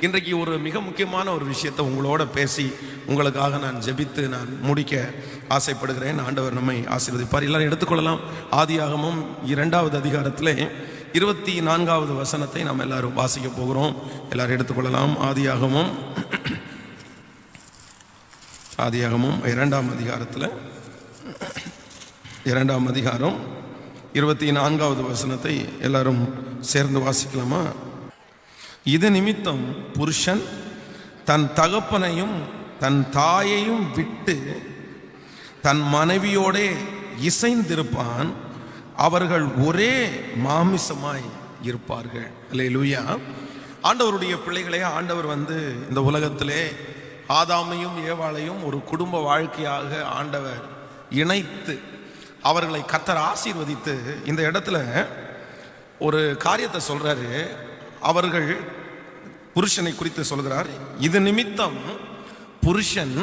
இன்றைக்கு ஒரு மிக முக்கியமான ஒரு விஷயத்தை உங்களோட பேசி உங்களுக்காக நான் ஜெபித்து நான் முடிக்க ஆசைப்படுகிறேன். ஆண்டவர் நம்மை ஆசீர்வதிப்பார். எல்லாரும் எடுத்துக்கொள்ளலாம். ஆதியாகமம் 2வது அதிகாரத்திலே 24வது வசனத்தை நாம் எல்லாரும் வாசிக்க போகிறோம். எல்லாரும் எடுத்துக்கொள்ளலாம். ஆதியாகமம் 2ஆம் அதிகாரத்தில் 2ஆம் அதிகாரம் 24வது வசனத்தை எல்லாரும் சேர்ந்து வாசிக்கலாமா? இது நிமித்தம் புருஷன் தன் தகப்பனையும் தன் தாயையும் விட்டு தன் மனைவியோடே இசைந்திருப்பான், அவர்கள் ஒரே மாமிசமாய் இருப்பார்கள். அல்லேலூயா. ஆண்டவருடைய பிள்ளைகளே, ஆண்டவர் இந்த உலகத்திலே ஆதாமையும் ஏவாளையும் ஒரு குடும்ப வாழ்க்கையாக ஆண்டவர் இணைத்து அவர்களை கர்த்தர் ஆசீர்வதித்து இந்த இடத்துல ஒரு காரியத்தை சொல்றாரு. அவர்கள் புருஷனை குறித்து சொல்கிறார். இது நிமித்தம் புருஷன்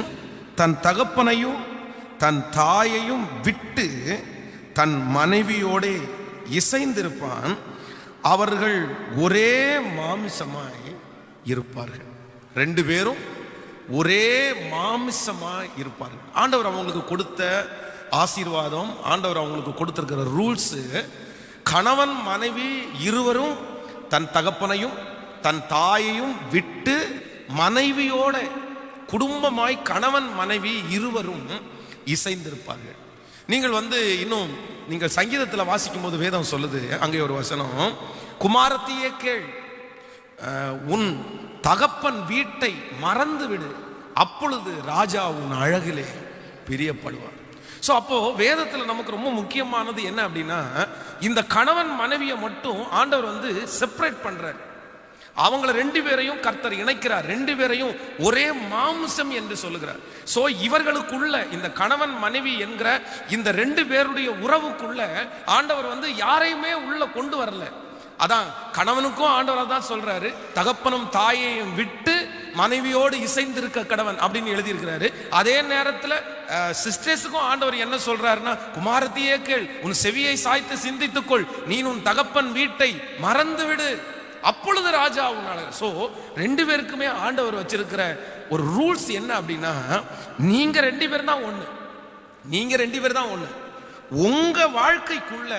தன் தகப்பனையும் தன் தாயையும் விட்டு தன் மனைவியோடே இசைந்திருப்பான், அவர்கள் ஒரே மாமிசமாய் இருப்பார்கள். 2 பேரும் ஒரே மாமிசமாய் இருப்பார்கள். ஆண்டவர் அவங்களுக்கு கொடுத்த ஆசீர்வாதம், ஆண்டவர் அவங்களுக்கு கொடுத்திருக்கிற ரூல்ஸ், கணவன் மனைவி இருவரும் தன் தகப்பனையும் தன் தாயையும் விட்டு மனைவியோட குடும்பமாய் கணவன் மனைவி இருவரும் இசைந்திருப்பார்கள். நீங்கள் இன்னும் நீங்கள் சங்கீதத்தில் வாசிக்கும் போது வேதம் சொல்லுது, அங்கே ஒரு வசனம், குமாரத்தியே கேள், உன் தகப்பன் வீட்டை மறந்து விடு, அப்பொழுது ராஜா உன் அழகிலே பிரியப்படுவார். ஸோ அப்போ வேதத்தில் நமக்கு ரொம்ப முக்கியமானது என்ன அப்படின்னா, இந்த கணவன் மனைவியை மட்டும் ஆண்டவர் செப்பரேட் பண்றார். அவங்கள 2 பேரையும் கர்த்தர் இணைக்கிறார். 2 பேரையும் ஒரே மாம்சம் என்று சொல்லுகிறார். ஸோ இவர்களுக்குள்ள இந்த கணவன் மனைவி என்கிற இந்த 2 பேருடைய உறவுக்குள்ள ஆண்டவர் யாரையுமே உள்ள கொண்டு வரல. அதான் கணவனுக்கும் ஆண்டவர் தான் சொல்றாரு, தகப்பனும் தாயையும் விட்டு மனைவியோடு இசைந்திருக்க கடவன் அப்படின்னு எழுதியிருக்கிறாரு. அதே நேரத்தில் சிஸ்டர்ஸுக்கும் ஆண்டவர் என்ன சொல்றாருன்னா, குமாரத்தியே கேள், உன் செவியை சாய்த்து சிந்தித்துக்கொள், நீ உன் தகப்பன் வீட்டை மறந்து விடு, அப்பொழுது ராஜா உன்னால. ஸோ 2 பேருக்குமே ஆண்டவர் வச்சிருக்கிற ஒரு ரூல்ஸ் என்ன அப்படின்னா, நீங்க 2 பேர் தான் ஒண்ணு, நீங்க 2 பேர் தான் ஒண்ணு. உங்க வாழ்க்கைக்குள்ள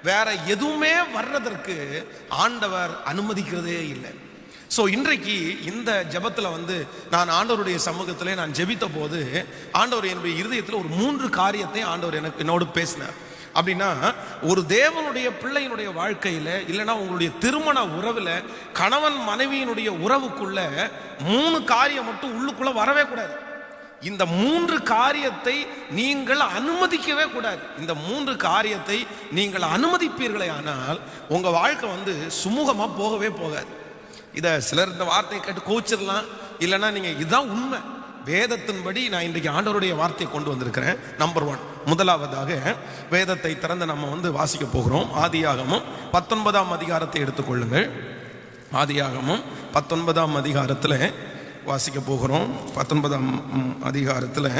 வேற எதுவுமே வர்றதற்கு ஆண்டவர் அனுமதிக்கிறதே இல்லை. ஸோ இன்றைக்கு இந்த ஜெபத்தில் நான் ஆண்டவருடைய சமூகத்தில் நான் ஜெபித்த போது ஆண்டவர் என்னுடைய இருதயத்தில் ஒரு 3 காரியத்தை ஆண்டவர் என்னோடு பேசினார். அப்படின்னா, ஒரு தேவனுடைய பிள்ளையினுடைய வாழ்க்கையில் இல்லைன்னா உங்களுடைய திருமண உறவில் கணவன் மனைவியினுடைய உறவுக்குள்ள 3 காரியம் மட்டும் உள்ளுக்குள்ள வரவே கூடாது. இந்த 3 காரியத்தை நீங்கள் அனுமதிக்கவே கூடாது. இந்த 3 காரியத்தை நீங்கள் அனுமதிப்பீர்களே ஆனால் உங்க வாழ்க்கை சுமூகமா போகவே போகாது. இதை சிலர் இந்த வார்த்தையை கேட்டு கோச்சிடலாம், இல்லைன்னா நீங்க இதுதான் உண்மை. வேதத்தின்படி நான் இன்றைக்கு ஆண்டவருடைய வார்த்தையை கொண்டு வந்திருக்கிறேன். நம்பர் 1, முதலாவதாக வேதத்தை திறந்து நம்ம வாசிக்க போகிறோம். ஆதியாகமம் 19ஆம் அதிகாரத்தை எடுத்துக்கொள்ளுங்கள். ஆதியாகமம் 19ஆம் அதிகாரத்தில் வாசிக்க போகிறோம். 19ஆம் அதிகாரத்தில்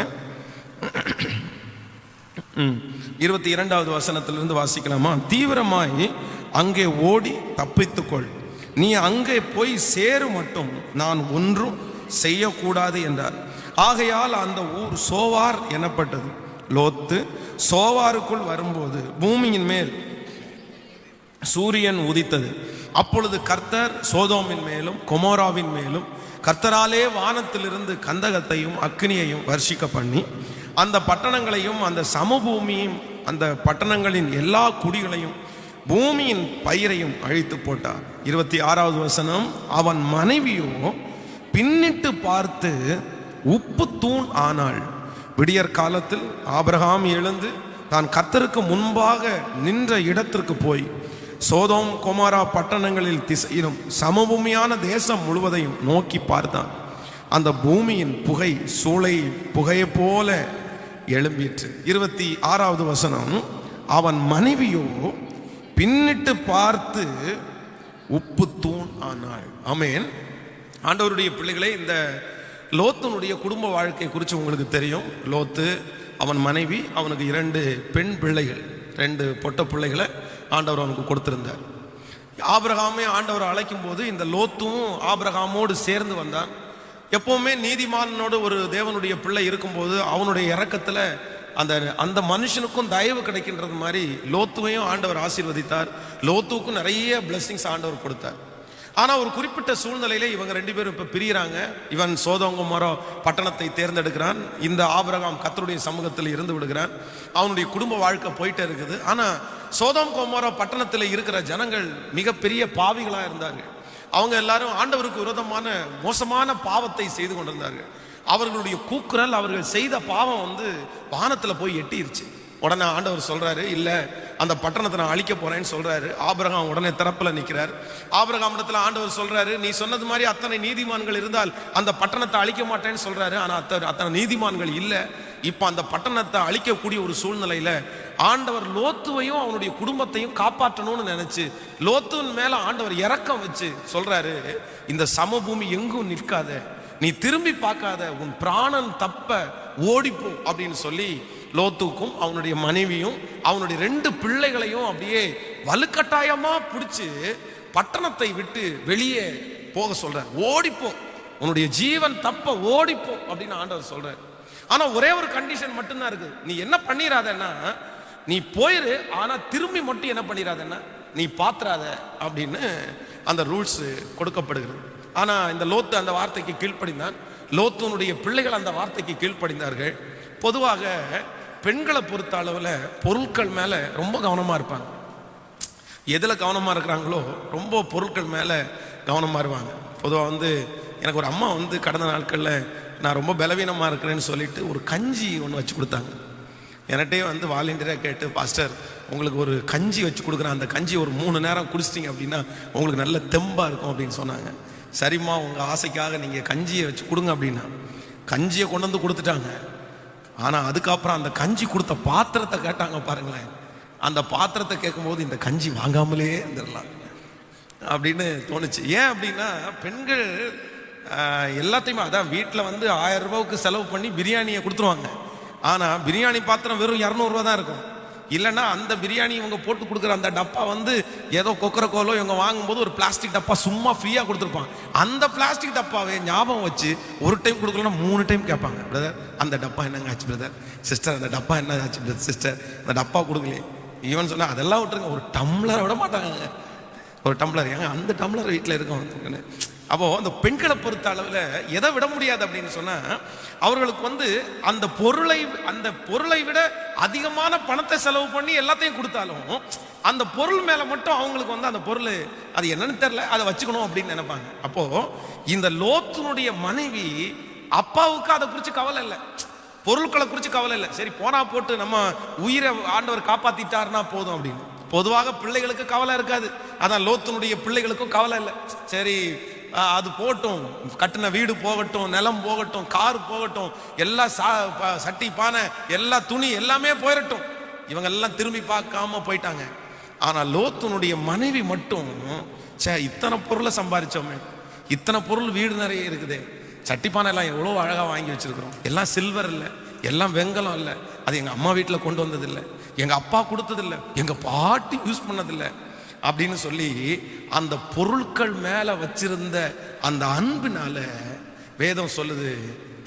22வது வசனத்திலிருந்து வாசிக்கலாமா? தீவிரமாய் அங்கே ஓடி தப்பித்துக்கொள், நீ அங்கே போய் சேரு மட்டும் நான் ஒன்றும் செய்யக்கூடாது என்றார். ஆகையால் அந்த ஊர் சோவார் எனப்பட்டது. லோத்து சோவாருக்குள் வரும்போது பூமியின் மேல் சூரியன் உதித்தது. அப்பொழுது கர்த்தர் சோதோமின் மேலும் கொமோராவின் மேலும் கர்த்தராலே வானத்திலிருந்து கந்தகத்தையும் அக்னியையும் வர்ஷிக்க பண்ணி அந்த பட்டணங்களையும் அந்த சமபூமியும் அந்த பட்டணங்களின் எல்லா குடிகளையும் பூமியின் பயிரையும் அழித்து போட்டார். 26வது வசனம், அவன் மனைவியோ பின்னிட்டு பார்த்து உப்பு தூண் ஆனாள். விடியற் காலத்தில் ஆபிரகாம் எழுந்து தான் கர்த்தருக்கு முன்பாக நின்ற இடத்திற்கு போய் சோதோம் கொமோரா பட்டணங்களில் திசையிலும் சமபூமியான தேசம் முழுவதையும் நோக்கி பார்த்தான். அந்த பூமியின் புகை சூளை புகையை போல எழும்பிற்று. 26வது வசனம், அவன் மனைவியோ பின்னிட்டு பார்த்து உப்பு தூண் ஆனாள். ஆமென். ஆண்டவருடைய பிள்ளைகளே, இந்த லோத்தினுடைய குடும்ப வாழ்க்கை குறித்து உங்களுக்கு தெரியும். லோத்து, அவன் மனைவி, அவனுக்கு 2 பெண் பிள்ளைகள், 2 பொட்ட பிள்ளைகளை ஆண்டவர் அவனுக்கு கொடுத்திருந்தார். ஆபிரகாமே ஆண்டவர் அழைக்கும் போது இந்த லோத்தும் ஆபிரகாமோடு சேர்ந்து வந்தான். எப்பவுமே நீதிமானோடு ஒரு தேவனுடைய பிள்ளை இருக்கும்போது அவனுடைய இரக்கத்துல அந்த அந்த மனுஷனுக்கும் தயவு கிடைக்கின்றது மாதிரி லோத்துவையும் ஆண்டவர் ஆசீர்வதித்தார். லோத்துவுக்கும் நிறைய பிளெஸிங்ஸ் ஆண்டவர் கொடுத்தார். ஆனா ஒரு குறிப்பிட்ட சூழ்நிலையில இவங்க ரெண்டு பேரும் இப்ப பிரியறாங்க. இவன் சோதோம் கொமோரா பட்டணத்தை தேர்ந்தெடுக்கிறான். இந்த ஆபிரகாம் கர்த்தருடைய சமூகத்தில் இருந்து விடுகிறான். அவனுடைய குடும்ப வாழ்க்கை போயிட்டே இருக்குது. ஆனா சோதோம் கொமோரா பட்டணத்தில் இருக்கிற ஜனங்கள் மிகப்பெரிய பாவிகளா இருந்தார்கள். அவங்க எல்லாரும் ஆண்டவருக்கு விரோதமான மோசமான பாவத்தை செய்து கொண்டிருந்தார்கள். அவர்களுடைய கூக்குரல், அவர்கள் செய்த பாவம் வானத்துல போய் எட்டிருச்சு. உடனே ஆண்டவர் சொல்றாரு, இல்ல அந்த பட்டணத்தை நான் அழிக்க போறேன்னு சொல்றாரு. ஆபிரகாம் உடனே திறப்புல நிக்கிறார். ஆபிரகாம் இடத்துல ஆண்டவர் சொல்றாரு, நீ சொன்னது மாதிரி அத்தனை நீதிமான்கள் இருந்தால் அந்த பட்டணத்தை அழிக்க மாட்டேன்னு சொல்றாரு. ஆனா அத்தனை நீதிமான்கள் இல்ல. இப்ப அந்த பட்டணத்தை அழிக்கக்கூடிய ஒரு சூழ்நிலையில ஆண்டவர் லோத்துவையும் அவனுடைய குடும்பத்தையும் காப்பாற்றணும்னு நினைச்சு லோத்துவின் மேல ஆண்டவர் இரக்கம் வச்சு சொல்றாரு, இந்த சமபூமி எங்கும் நிற்காத, நீ திரும்பி பார்க்காத, உன் பிராணன் தப்ப ஓடிப்போ அப்படின்னு சொல்லி லோத்துக்கும் அவனுடைய மனைவியும் அவனுடைய 2 பிள்ளைகளையும் அப்படியே வலுக்கட்டாயமா பிடிச்சு பட்டணத்தை விட்டு வெளியே போக சொல்றார். ஓடிப்போ, உன்னுடைய ஜீவன் தப்ப ஓடிப்போ அப்படின்னு ஆண்டவர் சொல்றார். ஆனா ஒரே ஒரு கண்டிஷன் மட்டும்தான் இருக்கு. நீ என்ன பண்ணிராதன்னா, நீ போயிரு, ஆனா திரும்பி மட்டும் என்ன பண்ணிராதன்னா நீ பாத்துறாத அப்படின்னு அந்த ரூல்ஸ் கொடுக்கப்படுகிறது. ஆனா இந்த லோத்து அந்த வார்த்தைக்கு கீழ்ப்படிந்தான். லோத்துனுடைய பிள்ளைகள் அந்த வார்த்தைக்கு கீழ்ப்படிந்தார்கள். பொதுவாக பெண்களை பொறுத்த அளவில் பொருட்கள் மேலே ரொம்ப கவனமாக இருப்பாங்க. எதில் கவனமாக இருக்கிறாங்களோ ரொம்ப பொருட்கள் மேலே கவனமாக இருப்பாங்க. பொதுவாக எனக்கு ஒரு அம்மா கடந்த நாட்களில் நான் ரொம்ப பலவீனமாக இருக்கிறேன்னு சொல்லிட்டு ஒரு கஞ்சி ஒன்று வச்சு கொடுத்தாங்க. என்கிட்டே வாலண்டியராக கேட்டு, பாஸ்டர் உங்களுக்கு ஒரு கஞ்சி வச்சு கொடுக்குறேன், அந்த கஞ்சி ஒரு 3 நேரம் குடிச்சிட்டிங்க அப்படின்னா உங்களுக்கு நல்ல தெம்பாக இருக்கும் அப்படின்னு சொன்னாங்க. சரிம்மா, உங்கள் ஆசைக்காக நீங்கள் கஞ்சியை வச்சு கொடுங்க அப்படின்னா கஞ்சியை கொண்டு கொடுத்துட்டாங்க. ஆனால் அதுக்கப்புறம் அந்த கஞ்சி கொடுத்த பாத்திரத்தை கேட்டாங்க பாருங்களேன். அந்த பாத்திரத்தை கேட்கும்போது இந்த கஞ்சி வாங்காமலே இருந்துடலாம் அப்படின்னு தோணுச்சு. ஏன் அப்படின்னா பெண்கள் எல்லாத்தையுமே அதான் வீட்டில் 1000 ரூபாய்க்கு செலவு பண்ணி பிரியாணியை கொடுத்துருவாங்க. ஆனால் பிரியாணி பாத்திரம் வெறும் 200 ரூபா தான் இருக்கும். இல்லைன்னா அந்த பிரியாணி இவங்க போட்டு கொடுக்குற அந்த டப்பா ஏதோ கொக்கரக்கோலோ இவங்க வாங்கும்போது ஒரு பிளாஸ்டிக் டப்பா சும்மா ஃப்ரீயாக கொடுத்துருப்பாங்க. அந்த பிளாஸ்டிக் டப்பாவை ஞாபகம் வச்சு ஒரு டைம் கொடுக்கலன்னா 3 டைம் கேட்பாங்க, பிரதர் அந்த டப்பா என்னங்க ஆச்சு, பிரதர் சிஸ்டர் அந்த டப்பா என்ன ஆச்சு, பிரதர் சிஸ்டர் அந்த டப்பா கொடுக்கலையே. ஈவன் சொன்னா அதெல்லாம் விட்டுருங்க, ஒரு டம்ளரை விட மாட்டாங்க. ஒரு டம்ளர் ஏங்க அந்த டம்ளர் வீட்டில் இருக்கவங்க. அப்போ அந்த பெண்களை பொறுத்த அளவில் எதை விட முடியாது அப்படின்னு சொன்னா, அவர்களுக்கு அந்த பொருளை விட அதிகமான பணத்தை செலவு பண்ணி எல்லாத்தையும் கொடுத்தாலும் அந்த பொருள் மேல மட்டும் அவங்களுக்கு அந்த பொருள் அது என்னன்னு தெரியல, அதை வச்சுக்கணும் அப்படின்னு நினைப்பாங்க. அப்போ இந்த லோத்துனுடைய மனைவி அப்பாவுக்கு அதை குறித்து கவலை இல்லை, பொருட்களை குறித்து கவலை இல்லை. சரி போனா போட்டு நம்ம உயிரை ஆண்டவர் காப்பாத்திட்டாருன்னா போதும் அப்படின்னு. பொதுவாக பிள்ளைகளுக்கு கவலை இருக்காது. அதான் லோத்துனுடைய பிள்ளைகளுக்கும் கவலை இல்லை. சரி அது போகட்டும், கட்டின வீடு போகட்டும், நிலம் போகட்டும், கார் போகட்டும், எல்லா சட்டி பானை எல்லா துணி எல்லாமே போயிடட்டும், இவங்க எல்லாம் திரும்பி பார்க்காம போயிட்டாங்க. ஆனால் லோத்துனுடைய மனைவி மட்டும், இத்தனை பொருளை சம்பாதிச்சோமே, இத்தனை பொருள் வீடு நிறைய இருக்குது, சட்டி பானை எல்லாம் எவ்வளோ அழகாக வாங்கி வச்சிருக்கிறோம், எல்லாம் சில்வர் இல்லை, எல்லாம் வெங்கலம் இல்லை, அது எங்கள் அம்மா வீட்டில் கொண்டு வந்ததில்லை, எங்கள் அப்பா கொடுத்ததில்லை, எங்கள் பாட்டி யூஸ் பண்ணதில்லை அப்படின்னு சொல்லி அந்த பொருட்கள் மேல வச்சிருந்த அந்த அன்பினால வேதம் சொல்லுது,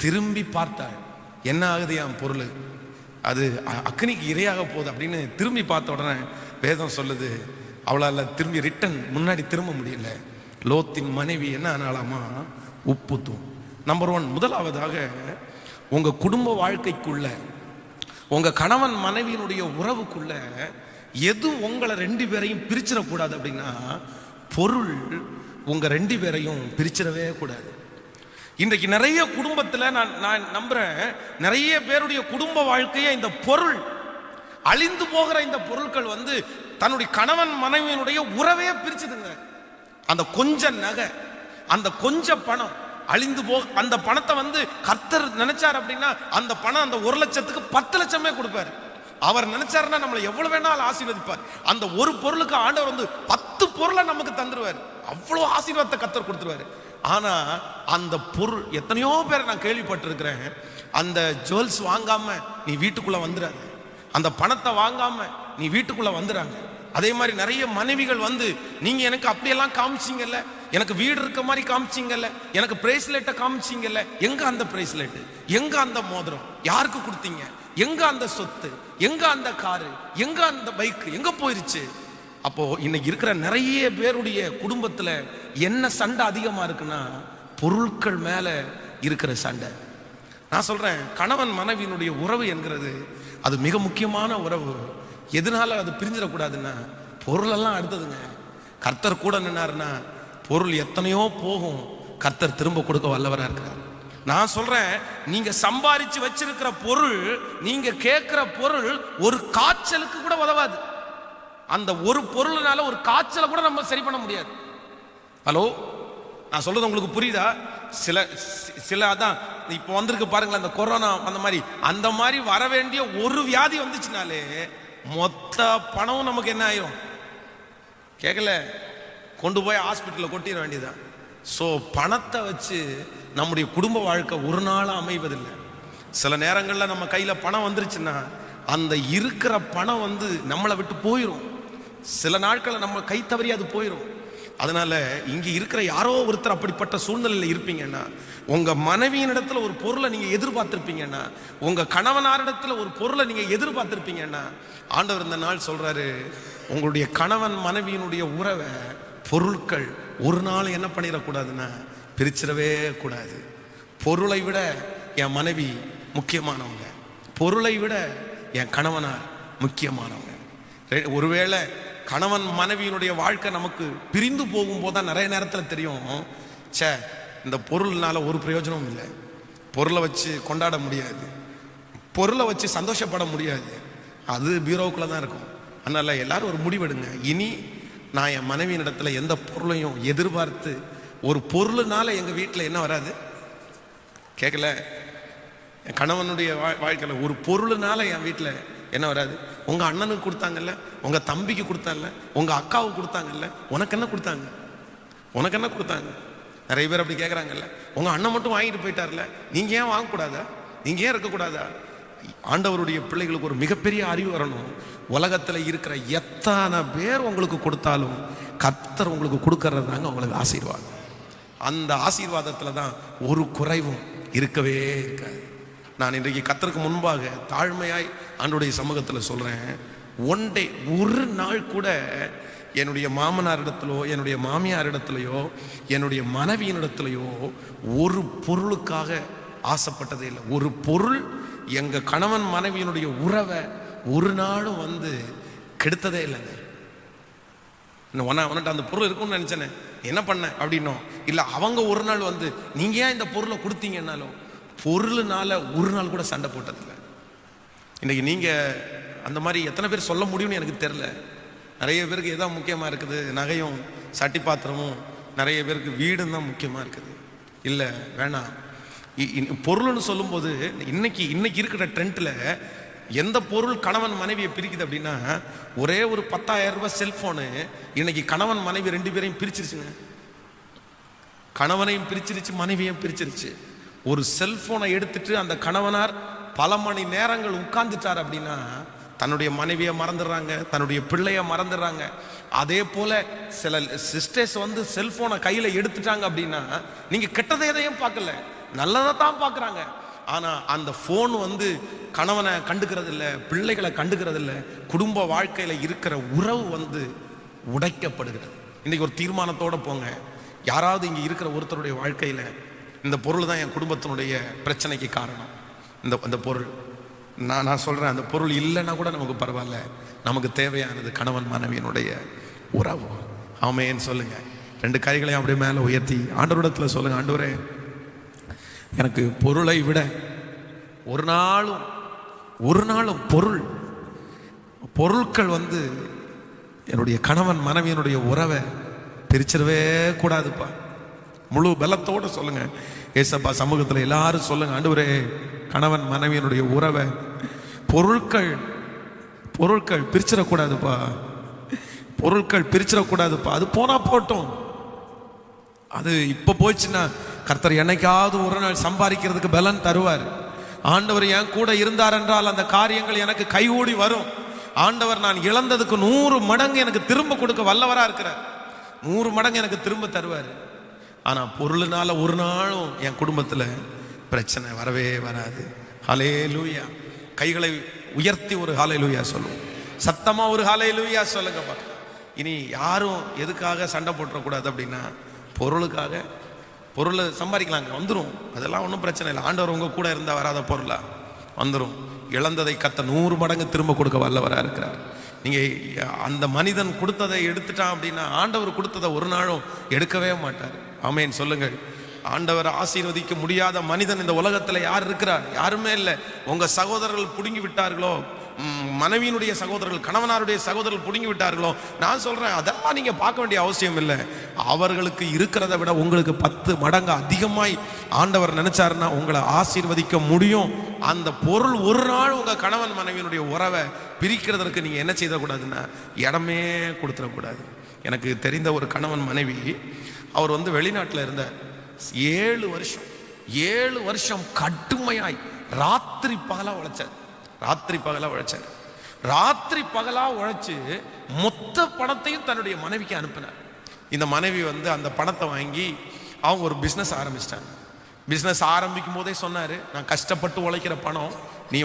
திரும்பி பார்த்தாள், என்ன ஆகுது என் பொருள், அது அக்னிக்கு இரையாக போகுது அப்படின்னு திரும்பி பார்த்த உடனே வேதம் சொல்லுது அவளால் திரும்பி ரிட்டன் முன்னாடி திரும்ப முடியல. லோத்தின் மனைவி என்ன ஆனாலாமா, உப்புத்தும். நம்பர் 1, முதலாவதாக உங்க குடும்ப வாழ்க்கைக்குள்ள, உங்க கணவன் மனைவியினுடைய உறவுக்குள்ள எது உங்களை 2 பேரையும் பிரிச்சிடக்கூடாது அப்படின்னா, பொருள் உங்க 2 பேரையும் பிரிச்சிடவே கூடாது. இன்றைக்கு நிறைய குடும்பத்தில் நான் நம்புறேன், நிறைய பேருடைய குடும்ப வாழ்க்கையை இந்த பொருள், அழிந்து போகிற இந்த பொருட்கள் தன்னுடைய கணவன் மனைவியினுடைய உறவே பிரிச்சுதுங்க. அந்த கொஞ்ச நகை, அந்த கொஞ்ச பணம் அழிந்து அந்த பணத்தை கர்த்தர் நினைச்சார் அப்படின்னா அந்த பணம் அந்த 1 லட்சத்துக்கு 10 லட்சமே கொடுப்பாரு. அவர் நினைச்சாருன்னா நம்மளை எவ்வளவு வேணாலும் ஆசீர்வதிப்பார். அந்த ஒரு பொருளுக்கு ஆண்டவர் 10 பொருளை நமக்கு தந்துருவார். அவ்வளவு ஆசீர்வாதத்தை கர்த்தர் கொடுத்துருவாரு. ஆனா அந்த பொருள், எத்தனையோ பேர் நான் கேள்விப்பட்டிருக்கிறேன், அந்த ஜுவல்ஸ் வாங்காம நீ வீட்டுக்குள்ள வந்துடாது, அந்த பணத்தை வாங்காம நீ வீட்டுக்குள்ள வந்துறாங்க, அதே மாதிரி நிறைய மனைவிகள் வந்து, நீங்க எனக்கு அப்படியெல்லாம் காமிச்சிங்கல்ல, எனக்கு வீடு இருக்க மாதிரி காமிச்சிங்கல்ல, எனக்கு பிரேஸ்லெட்டை காமிச்சிங்கல்ல, எங்க அந்த பிரேஸ்லெட், எங்க அந்த மோதிரம், யாருக்கு கொடுத்தீங்க, எங்க அந்த சொத்து, எங்க அந்த காரு, எங்க அந்த பைக், எங்க போயிருச்சு? அப்போ இன்னைக்கு இருக்கிற நிறைய பேருடைய குடும்பத்துல என்ன சண்டை அதிகமா இருக்குன்னா, பொருட்கள் மேல இருக்கிற சண்டை. நான் சொல்றேன், கணவன் மனைவியினுடைய உறவு என்கிறது அது மிக முக்கியமான உறவு. எதனால அது பிரிஞ்சிடக்கூடாதுன்னா, பொருளெல்லாம் அடுத்ததுங்க. கர்த்தர் கூட நின்னாருன்னா பொருள் எத்தனையோ போகும், கர்த்தர் திரும்ப கொடுக்க வல்லவரா இருக்கிறார். நான் சொல்றேன், நீங்க சம்பாரிச்சு வச்சிருக்கிற பொருள், நீங்க கேட்கிற பொருள் ஒரு காய்ச்சலுக்கு கூட உதவாது. அந்த ஒரு பொருள்னால ஒரு காய்ச்சலை கூட நம்ம சரி பண்ண முடியாது. ஹலோ, நான் சொல்றது உங்களுக்கு புரியுதா? சில அதான் இப்போ வந்திருக்கு பாருங்களேன், அந்த கொரோனா அந்த மாதிரி வர வேண்டிய ஒரு வியாதி வந்துச்சுனாலே மொத்த பணமும் நமக்கு என்ன ஆயிரும்? கேட்கல, கொண்டு போய் ஹாஸ்பிட்டலில் கொட்டிட வேண்டியதான். ஸோ பணத்தை வச்சு நம்முடைய குடும்ப வாழ்க்கை ஒரு நாள் அமைவதில்லை. சில நேரங்களில் நம்ம கையில் பணம் வந்துருச்சுன்னா அந்த இருக்கிற பணம் நம்மளை விட்டு போயிடும். சில நாட்களில் நம்ம கை தவறி அது போயிடும். அதனால இங்கே இருக்கிற யாரோ ஒருத்தர் அப்படிப்பட்ட சூழ்நிலையில் இருப்பீங்கன்னா, உங்க மனைவியின் இடத்துல ஒரு பொருளை நீங்க எதிர்பார்த்திருப்பீங்கன்னா, உங்க கணவனாரிடத்துல ஒரு பொருளை நீங்க எதிர்பார்த்திருப்பீங்கன்னா, ஆண்டவர் இந்த நாள் சொல்றாரு, உங்களுடைய கணவன் மனைவியினுடைய உறவை பொருட்கள் ஒரு நாள் என்ன பண்ணிடக்கூடாதுன்னா பிரிச்சிடவே கூடாது. பொருளை விட என் மனைவி முக்கியமானவங்க, பொருளை விட என் கணவனார் முக்கியமானவங்க. ஒருவேளை கணவன் மனைவியினுடைய வாழ்க்கை நமக்கு பிரிந்து போகும்போது தான் நிறைய நேரத்தில் தெரியும், சே இந்த பொருள்னால ஒரு பிரயோஜனமும் இல்லை, பொருளை வச்சு கொண்டாட முடியாது, பொருளை வச்சு சந்தோஷப்பட முடியாது, அது பீரோவுக்குள்ள தான் இருக்கும். அதனால எல்லாரும் ஒரு முடிவெடுங்க, இனி நான் என் மனைவியின் இடத்துல எந்த பொருளையும் எதிர்பார்த்து, ஒரு பொருள்னால எங்கள் வீட்டில் என்ன வராது, கேட்கல, என் கணவனுடைய வாழ்க்கையில் ஒரு பொருள்னால என் வீட்டில் என்ன வராது. உங்க அண்ணனுக்கு கொடுத்தாங்கல்ல, உங்க தம்பிக்கு கொடுத்தாங்கல்ல, உங்க அக்காவுக்கு கொடுத்தாங்கல்ல, உனக்கு என்ன கொடுத்தாங்க, உனக்கு என்ன கொடுத்தாங்க? நிறைய பேர் அப்படி கேட்குறாங்கல்ல, உங்க அண்ணன் மட்டும் வாங்கிட்டு போயிட்டார்ல, நீங்க ஏன் வாங்கக்கூடாதா, நீங்க ஏன் இருக்கக்கூடாதா? ஆண்டவருடைய பிள்ளைகளுக்கு ஒரு மிகப்பெரிய அறிவு வரணும். உலகத்தில் இருக்கிற எத்தனை பேர் உங்களுக்கு கொடுத்தாலும் கர்த்தர் உங்களுக்கு கொடுக்கறது தாங்க உங்களுக்கு ஆசீர்வாதம். அந்த ஆசீர்வாதத்தில் தான் ஒரு குறைவும் இருக்கவே இருக்காது. நான் இன்றைக்கு கர்த்தருக்கு முன்பாக தாழ்மையாய் ஆண்டவருடைய சமூகத்தில் சொல்றேன், ஒன் டே, ஒரு நாள் கூட என்னுடைய மாமனாரிடத்திலோ என்னுடைய மாமியாரிடத்திலையோ என்னுடைய மனைவியினிடத்திலையோ ஒரு பொருளுக்காக ஆசைப்பட்டதே இல்லை. ஒரு பொருள் எங்க கணவன் மனைவியினுடைய உறவை ஒரு நாளும் கெடுத்ததே இல்லைங்க. உன்னிட்ட அந்த பொருள் இருக்கும்னு நினைச்சேனே, என்ன பண்ண அப்படின்னோம் இல்லை, அவங்க ஒரு நாள் நீங்க ஏன் இந்த பொருளை கொடுத்தீங்கன்னாலும் பொருள்னால ஒரு நாள் கூட சண்டை போட்டதில்லை. இன்னைக்கு நீங்க அந்த மாதிரி எத்தனை பேர் சொல்ல முடியும்னு எனக்கு தெரியல. நிறைய பேருக்கு எதான் முக்கியமாக இருக்குது, நகையும் சட்டி பாத்திரமும், நிறைய பேருக்கு வீடும் தான் முக்கியமாக இருக்குது. இல்லை வேணாம், பொருள்னு சொல்லும்போது இன்னைக்கு இருக்கிற ட்ரெண்டில் எந்த பொருள் கணவன் மனைவியை பிரிக்குது அப்படின்னா, ஒரே ஒரு 10,000 ரூபாய் செல்போனு இன்னைக்கு கணவன் மனைவி 2 பேரையும் பிரிச்சிருச்சுங்க. கணவனையும் பிரிச்சிருச்சு, மனைவியையும் பிரிச்சிருச்சு. ஒரு செல்போனை எடுத்துட்டு அந்த கணவனார் பல மணி நேரங்கள் உட்கார்ந்துட்டார் அப்படின்னா தன்னுடைய மனைவியை மறந்துடுறாங்க, தன்னுடைய பிள்ளைய மறந்துடுறாங்க. அதே போல சில சிஸ்டர்ஸ் செல்போனை கையில எடுத்துட்டாங்க அப்படின்னா, நீங்க கெட்டதை எதையும் பார்க்கல, நல்லதை தான் பார்க்குறாங்க. ஆனா அந்த போன் கணவனை கண்டுக்கிறது இல்லை, பிள்ளைகளை கண்டுக்கிறது இல்லை. குடும்ப வாழ்க்கையில இருக்கிற உறவு உடைக்கப்படுகிறது. இன்னைக்கு ஒரு தீர்மானத்தோட போங்க, யாராவது இங்க இருக்கிற ஒருத்தருடைய வாழ்க்கையில இந்த பொருள் தான் என் குடும்பத்தினுடைய பிரச்சனைக்கு காரணம், இந்த பொருள், நான் சொல்றேன், அந்த பொருள் இல்லைன்னா கூட நமக்கு பரவாயில்ல, நமக்கு தேவையானது கணவன் மனைவியினுடைய உறவு. ஆமென் சொல்லுங்க. 2 கைகளையும் அப்படியே மேலே உயர்த்தி ஆண்டவரிடத்துல சொல்லுங்க, ஆண்டவரே எனக்கு பொருளை விட ஒரு நாளும் பொருட்கள் என்னுடைய கணவன் மனைவியினுடைய உறவை பிரிச்சிடவே கூடாதுப்பா. முழு பலத்தோடு சொல்லுங்க ஏசப்பா சமூகத்தில் எல்லாரும் சொல்லுங்க, ஆண்டவரே கணவன் மனைவியினுடைய உறவை பொருட்கள் பிரிச்சிடக்கூடாதுப்பா, பொருட்கள் பிரிச்சிடக்கூடாதுப்பா. அது போனா போட்டோம், அது இப்போ போச்சுன்னா கர்த்தர் என்னைக்காவது ஒரு நாள் சம்பாதிக்கிறதுக்கு பலன் தருவார். ஆண்டவர் என் கூட இருந்தார் என்றால் அந்த காரியங்கள் எனக்கு கைகூடி வரும். ஆண்டவர் நான் இழந்ததுக்கு 100 மடங்கு எனக்கு திரும்ப கொடுக்க வல்லவரா இருக்கிறார். 100 மடங்கு எனக்கு திரும்ப தருவார். ஆனா பொருளினால ஒரு நாளும் என் குடும்பத்துல பிரச்சனை வரவே வராது. ஹல்லேலூயா. கைகளை உயர்த்தி ஒரு ஹல்லேலூயா சொல்லுவோம். சத்தமா ஒரு ஹல்லேலூயா சொல்லுங்கப்பா. இனி யாரும் எதுக்காக சண்டை போட்டுறக்கூடாது அப்படின்னா, பொருளுக்காக. பொருளை சம்பாதிக்கலாங்க, வந்துடும், அதெல்லாம் ஒன்றும் பிரச்சனை இல்லை. ஆண்டவர் உங்க கூட இருந்தால் வராத பொருளா வந்துடும். இழந்ததை கர்த்தர் 100 மடங்கு திரும்ப கொடுக்க வல்லவராக இருக்கிறார். நீங்கள் அந்த மனிதன் கொடுத்ததை எடுத்துட்டான் அப்படின்னா, ஆண்டவர் கொடுத்ததை ஒரு நாளும் எடுக்கவே மாட்டார். ஆமென் சொல்லுங்கள். ஆண்டவர் ஆசீர்வதிக்க முடியாத மனிதன் இந்த உலகத்தில் யார் இருக்கிறார்? யாருமே இல்லை. உங்கள் சகோதரர்கள் பிடுங்கி விட்டார்களோ, மனைவியினுடைய சகோதரர்கள், கணவனாருடைய சகோதரர்கள் பிடுங்கி விட்டார்களோ, நான் சொல்கிறேன், அதெல்லாம் நீங்கள் பார்க்க வேண்டிய அவசியம் இல்லை. அவர்களுக்கு இருக்கிறத விட உங்களுக்கு 10 மடங்கு அதிகமாய் ஆண்டவர் நினைச்சாருன்னா உங்களை ஆசீர்வதிக்க முடியும். அந்த பொருள் ஒரு நாள் உங்கள் கணவன் மனைவியினுடைய உறவை பிரிக்கிறதற்கு நீங்கள் என்ன செய்யக்கூடாதுன்னா, இடமே கொடுத்துடக்கூடாது. எனக்கு தெரிந்த ஒரு கணவன் மனைவி, அவர் வெளிநாட்டில் இருந்தார். 7 வருஷம் கடுமையாய் ராத்திரி பகலா உழைச்சார். ராத்திரி பகலா உழைச்சு மொத்த பணத்தையும் தன்னுடைய மனைவிக்கு அனுப்பினார். இந்த மனைவி அந்த பணத்தை வாங்கி அவங்க ஒரு பிஸ்னஸ் ஆரம்பிச்சிட்டாங்க. பிஸ்னஸ் ஆரம்பிக்கும் போதே சொன்னாரு, நான் கஷ்டப்பட்டு உழைக்கிற பணம், நீ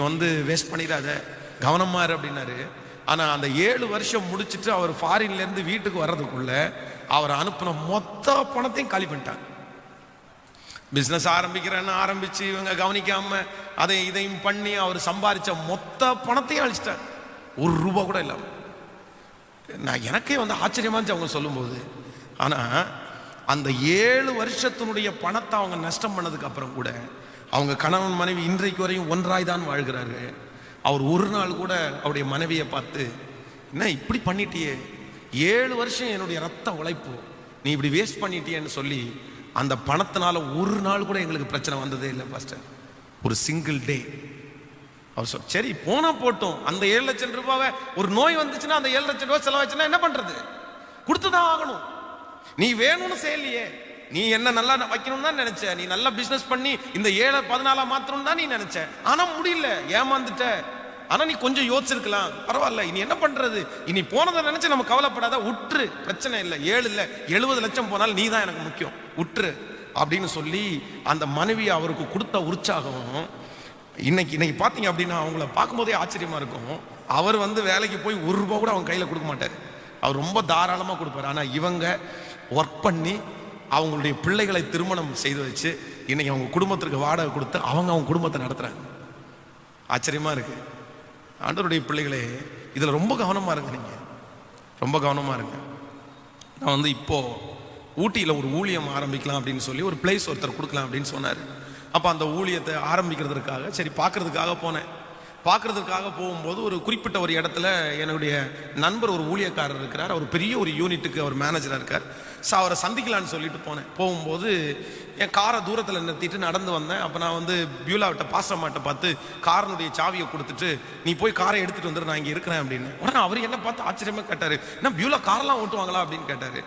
வேஸ்ட் பண்ணிடாத, கவனமா இரு அப்படின்னாரு. ஆனா அந்த 7 வருஷம் முடிச்சுட்டு அவர் ஃபாரின்ல இருந்து வீட்டுக்கு வர்றதுக்குள்ள அவர் அனுப்பின மொத்த பணத்தையும் காலி பண்ணிட்டாங்க. பிஸ்னஸ் ஆரம்பிக்கிறேன்னு ஆரம்பிச்சு இவங்க கவனிக்காம அதை இதையும் பண்ணி அவர் சம்பாதிச்ச மொத்த பணத்தையும் அழிச்சிட்டார். 1 ரூபா கூட இல்லாம. நான் எனக்கே ஆச்சரியமா இருந்துச்சு அவங்க சொல்லும்போது. ஆனா அந்த 7 வருஷத்தினுடைய பணத்தை அவங்க நஷ்டம் பண்ணதுக்கு அப்புறம் கூட அவங்க கணவன் மனைவி இன்றைக்கு வரையும் ஒன்றாய் தான் வாழ்கிறார்கள். அவர் ஒரு நாள் கூட அவருடைய மனைவியை பார்த்து, என்ன இப்படி பண்ணிட்டியே, 7 வருஷம் என்னுடைய ரத்த உழைப்பு நீ இப்படி வேஸ்ட் பண்ணிட்டியேன்னு சொல்லி அந்த பணத்தினால ஒரு நாள் கூட எங்களுக்கு பிரச்சனை வந்ததே இல்லை பாஸ்டர். ஒரு சிங்கிள் டே. அவர் சரி போனா போட்டோம், அந்த 7 லட்சம் ரூபாவை ஒரு நோய் வந்துச்சுன்னா அந்த 7 லட்சம் ரூபாய் செலவாச்சுன்னா என்ன பண்றது? கொடுத்துதான் ஆகணும். நீ வேணும்னு செய்யலையே, நீ என்ன நல்லா வைக்கணும்னு தான் நினைச்ச, நீ நல்லா பிசினஸ் பண்ணி இந்த 7-14 மாத்திரம் தான் நீ நினைச்ச, ஆனா முடியல, ஏமாந்துட்ட. ஆனா நீ கொஞ்சம் யோசிச்சிருக்கலாம், பரவாயில்ல, இனி என்ன பண்றது, இனி போனதை நினைச்சு நம்ம கவலைப்படாத, உற்று, பிரச்சனை இல்லை, 7 இல்லை 70 லட்சம் போனாலும் நீ தான் எனக்கு முக்கியம், உற்று அப்படின்னு சொல்லி அந்த மனைவி அவருக்கு கொடுத்த உற்சாகம். இன்னைக்கு பாத்தீங்க அப்படின்னா அவங்கள பார்க்கும்போதே ஆச்சரியமா இருக்கும். அவர் வேலைக்கு போய் 1 ரூபா கூட அவங்க கையில கொடுக்க மாட்டார். அவர் ரொம்ப தாராளமா கொடுப்பாரு. ஆனா இவங்க ஒர்க் பண்ணி அவங்களுடைய பிள்ளைகளை திருமணம் செய்து வச்சு இன்னைக்கு அவங்க குடும்பத்திற்கு வாடகை கொடுத்து அவங்க குடும்பத்தை நடத்துறாங்க. ஆச்சரியமா இருக்கு. ஆண்டவருடைய பிள்ளைகளே, இதுல ரொம்ப கவனமா இருங்க. நீங்க ரொம்ப கவனமா இருங்க. நான் இப்போ ஊட்டியில் ஒரு ஊழியம் ஆரம்பிக்கலாம் அப்படின்னு சொல்லி ஒரு பிளேஸ் ஒருத்தர் கொடுக்கலாம் அப்படின்னு சொன்னார். அப்போ அந்த ஊழியத்தை ஆரம்பிக்கிறதுக்காக சரி பார்க்கறதுக்காக போனேன். பார்க்கறதுக்காக போகும்போது ஒரு குறிப்பிட்ட ஒரு இடத்துல என்னுடைய நண்பர் ஒரு ஊழியக்காரர் இருக்கிறார். அவர் பெரிய ஒரு யூனிட்டுக்கு அவர் மேனேஜராக இருக்கார். ஸோ அவரை சந்திக்கலான்னு சொல்லிட்டு போனேன். போகும்போது என் காரை தூரத்தில் நிறுத்திட்டு நடந்து வந்தேன். அப்போ நான் பியூலாவிட்ட பாஸ்டர்மாட்ட பார்த்து காரனுடைய சாவியை கொடுத்துட்டு, நீ போய் காரை எடுத்துகிட்டு வந்துடு, நான் இங்கே இருக்கிறேன் அப்படின்னு. உடனே அவர் என்ன பார்த்து ஆச்சரியமாக கேட்டார், என்ன பியூலா காரெல்லாம் ஓட்டுவாங்களா அப்படின்னு கேட்டார்.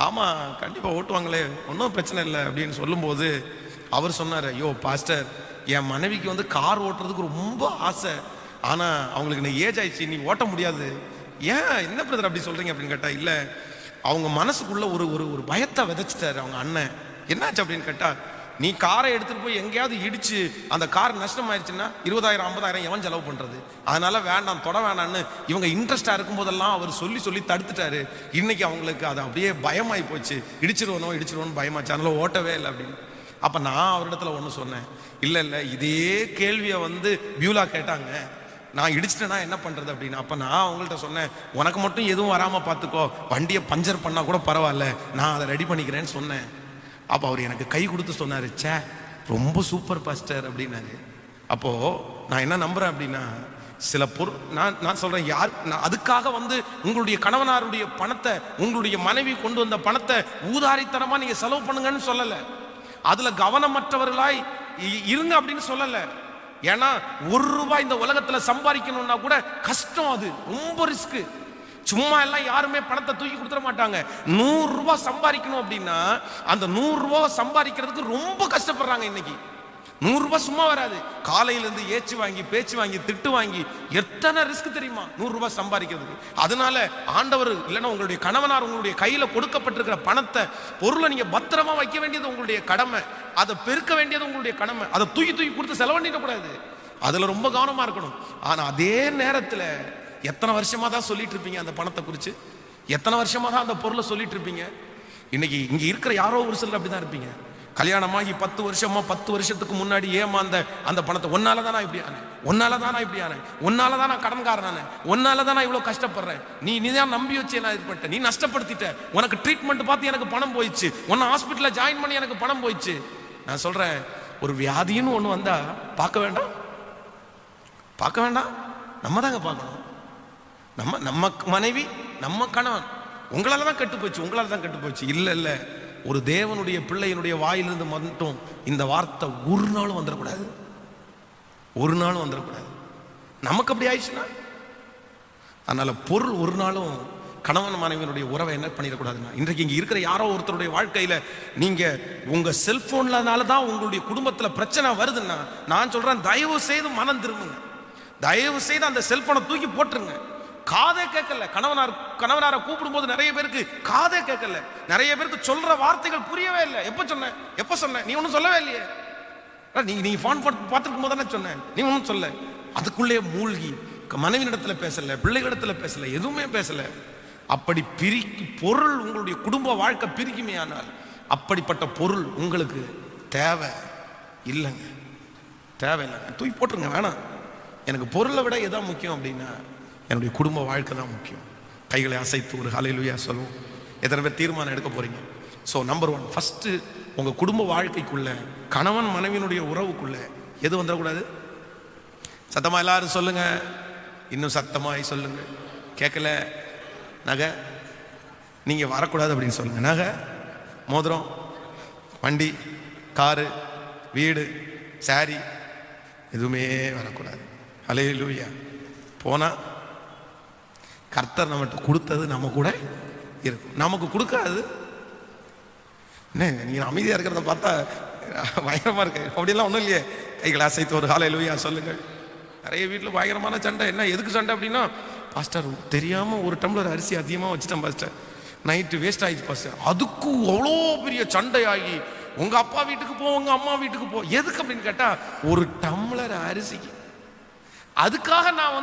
ஆமாம் கண்டிப்பாக ஓட்டுவாங்களே, ஒன்றும் பிரச்சனை இல்லை அப்படின்னு சொல்லும்போது அவர் சொன்னார், ஐயோ பாஸ்டர், என் மனைவிக்கு கார் ஓட்டுறதுக்கு ரொம்ப ஆசை, ஆனால் அவங்களுக்கு நான் ஏஜ் ஆயிடுச்சு, நீ ஓட்ட முடியாது. ஏன் என்ன பிரதர் அப்படி சொல்கிறீங்க அப்படின்னு கேட்டால், இல்லை அவங்க மனசுக்குள்ள ஒரு ஒரு பயத்தை விதைச்சிட்டாரு அவங்க அண்ணன். என்னாச்சு அப்படின்னு கேட்டால், நீ காரை எடுத்துகிட்டு போய் எங்கேயாவது இடிச்சு அந்த கார் நஷ்டம் ஆயிடுச்சுன்னா 20,000-50,000 எவன் செலவு பண்ணுறது, அதனால வேண்டாம், தொட வேண்டான்னு இவங்க இன்ட்ரெஸ்டாக இருக்கும் போதெல்லாம் அவர் சொல்லி தடுத்துட்டாரு. இன்னைக்கு அவங்களுக்கு அது அப்படியே பயமாகி போச்சு, இடிச்சிருவோன்னு பயமாச்சு, அதனால ஓட்டவே இல்லை அப்படின்னு. அப்போ நான் அவரிடத்துல ஒன்று சொன்னேன், இல்லை இதே கேள்வியை பியூலா கேட்டாங்க, நான் இடிச்சிட்டேன்னா என்ன பண்ணுறது அப்படின்னு. அப்போ நான் அவங்கள்ட்ட சொன்னேன், உனக்கு மட்டும் எதுவும் வராமல் பார்த்துக்கோ, வண்டியை பஞ்சர் பண்ணால் கூட பரவாயில்ல, நான் அதை ரெடி பண்ணிக்கிறேன்னு சொன்னேன். அப்போ அவர் எனக்கு கை கொடுத்து சொன்னார், சே ரொம்ப சூப்பர் பாஸ்டர் அப்படின்னாரு. அப்போது நான் என்ன நம்புகிறேன் அப்படின்னா, சில பொருள் நான் சொல்கிறேன், யார் அதுக்காக உங்களுடைய கணவனாருடைய பணத்தை, உங்களுடைய மனைவி கொண்டு வந்த பணத்தை ஊதாரித்தனமாக நீங்கள் செலவு பண்ணுங்கன்னு சொல்லலை, அதில் கவனமற்றவர்களாய் இருங்க அப்படின்னு சொல்லலை. ஏன்னா 1 ரூபாய் இந்த உலகத்துல சம்பாதிக்கணும்னா கூட கஷ்டம், அது ரொம்ப ரிஸ்க். சும்மா எல்லாம் யாருமே பணத்தை தூக்கி கொடுத்துட மாட்டாங்க. 100 ரூபாய் சம்பாதிக்கணும் அப்படின்னா அந்த 100 ரூபாய் சம்பாதிக்கிறதுக்கு ரொம்ப கஷ்டப்படுறாங்க இன்னைக்கு. 100 சும்மா வராது. காலையிலேருந்து ஏச்சு வாங்கி பேச்சு வாங்கி திட்டு வாங்கி எத்தனை ரிஸ்க் தெரியுமா 100 சம்பாதிக்கிறதுக்கு. அதனால ஆண்டவர் இல்லைன்னா உங்களுடைய கணவனார் உங்களுடைய கையில் கொடுக்கப்பட்டிருக்கிற பணத்தை பொருளை நீங்கள் பத்திரமா வைக்க வேண்டியது உங்களுடைய கடமை. அதை பெருக்க வேண்டியது உங்களுடைய கடமை. அதை தூக்கி கொடுத்து செலவு பண்ணிடக்கூடாது. அதில் ரொம்ப கவனமாக இருக்கணும். ஆனால் அதே நேரத்தில் எத்தனை வருஷமாக தான் சொல்லிட்டு இருப்பீங்க அந்த பணத்தை குறித்து? எத்தனை வருஷமாக தான் அந்த பொருளை சொல்லிட்டு இருப்பீங்க? இன்னைக்கு இங்கே இருக்கிற யாரோ ஒரு சிலர் அப்படி தான் இருப்பீங்க. கல்யாணமாகி 10 வருஷமா 10 வருஷத்துக்கு முன்னாடி ஏமாந்த அந்த பணத்தை ஒன்னால தான் நான் இப்படி ஆனேன், ஒன்னால தான் நான் இப்படி ஆனேன், ஒன்னால தான் நான் கடன்காரனானே, ஒன்னால தான் நான் இவ்வளோ கஷ்டப்படுறேன், நீ தான் நம்பி வச்சு நான் இது பண்ணிட்டேன், நீ நஷ்டப்படுத்திட்ட, உனக்கு ட்ரீட்மெண்ட் பார்த்து எனக்கு பணம் போயிடுச்சு, உன்னை ஹாஸ்பிட்டலில் ஜாயின் பண்ணி எனக்கு பணம் போயிடுச்சு. நான் சொல்கிறேன், ஒரு வியாதின்னு ஒன்று வந்தால் பார்க்க வேண்டாம், பார்க்க வேண்டாம், நம்ம தாங்க பார்க்கணும். நம்ம மனைவி நம்ம கணவன் உங்களால தான் கெட்டு போச்சு, உங்களால தான் கெட்டு போச்சு. இல்லை, ஒரு தேவனுடைய பிள்ளையினுடைய வாயிலிருந்து மட்டும் இந்த வார்த்தை ஒரு நாளும் வந்துடக்கூடாது, ஒரு நாளும் வந்துடக்கூடாது. நமக்கு அப்படி ஆயிடுச்சுன்னா, அதனால பொருள் ஒரு நாளும் கணவன் மனைவியினுடைய உறவை என்ன பண்ணிடக்கூடாதுன்னா, இன்றைக்கு இங்கே இருக்கிற யாரோ ஒருத்தருடைய வாழ்க்கையில் நீங்கள் உங்கள் செல்ஃபோன்லனால தான் உங்களுடைய குடும்பத்தில் பிரச்சனை வருதுன்னா, நான் சொல்கிறேன், தயவு செய்து மனம் திரும்புங்க, தயவு செய்து அந்த செல்ஃபோனை தூக்கி போட்டுருங்க. காதே கேட்கல. கணவனாரை கூப்பிடும் போது நிறைய பேருக்கு காதே கேட்கல. நிறைய பேருக்கு சொல்ற வார்த்தைகள் புரியவே இல்லை. எப்ப சொன்ன நீ ஒன்றும் சொல்லவே இல்லையே, நீ ஃபோன் பார்த்துருக்கும் போது தானே சொன்னேன், நீ ஒன்றும் சொல்ல. அதுக்குள்ளே மூழ்கி மனைவியிடத்துல பேசல, பிள்ளைகளிடத்துல பேசல, எதுவுமே பேசல. அப்படி பொருள் உங்களுடைய குடும்ப வாழ்க்கை பிரிக்குமே. ஆனால் அப்படிப்பட்ட பொருள் உங்களுக்கு தேவை இல்லைங்க, தேவையில்லைங்க, தூக்கி போட்டுருங்க, வேணாம். எனக்கு பொருளை விட எதான் முக்கியம் அப்படின்னா, என்னுடைய குடும்ப வாழ்க்கை தான் முக்கியம். கைகளை அசைத்து ஒரு ஹல்லேலூயா சொல்லுவோம். எத்தனை பேர் தீர்மானம் எடுக்க போறீங்க? ஸோ நம்பர் 1, ஃபர்ஸ்ட் உங்க குடும்ப வாழ்க்கைக்குள்ள, கணவன் மனைவியினுடைய உறவுக்குள்ள எது வந்துடக்கூடாது? சத்தமா எல்லாரும் சொல்லுங்க, இன்னும் சத்தமாய் சொல்லுங்க. கேட்கல? நகை நீங்க வரக்கூடாது அப்படின்னு சொல்லுங்க. நகை, மோதிரம், வண்டி, காரு, வீடு, சாரி எதுவுமே வரக்கூடாது. ஹல்லேலூயா. போனா கர்த்தர் நம்மகிட்ட கொடுத்தது நம்ம கூட இருக்கும், நமக்கு கொடுக்காது. என்ன நீங்க அமைதியா இருக்கிறத பார்த்தா பயங்கரமா இருக்கு. அப்படியெல்லாம் ஒன்றும் இல்லையே. கைகளை அசைத்து ஒரு ஹல்லேலூயா சொல்லுங்கள். நிறைய வீட்டில் பயங்கரமான சண்டை. என்ன எதுக்கு சண்டை அப்படின்னா, பாஸ்டர் தெரியாம ஒரு டம்ளர் அரிசி அதிகமாக வச்சுட்டேன் பாஸ்டர், நைட்டு வேஸ்ட் ஆயிடுச்சு பாஸ்டர். அதுக்கு அவ்வளோ பெரிய சண்டை ஆகி உங்க அப்பா வீட்டுக்கு போ, உங்க அம்மா வீட்டுக்கு போ. எதுக்கு அப்படின்னு கேட்டா, ஒரு டம்ளர் அரிசிக்கு. அதுக்காக நான்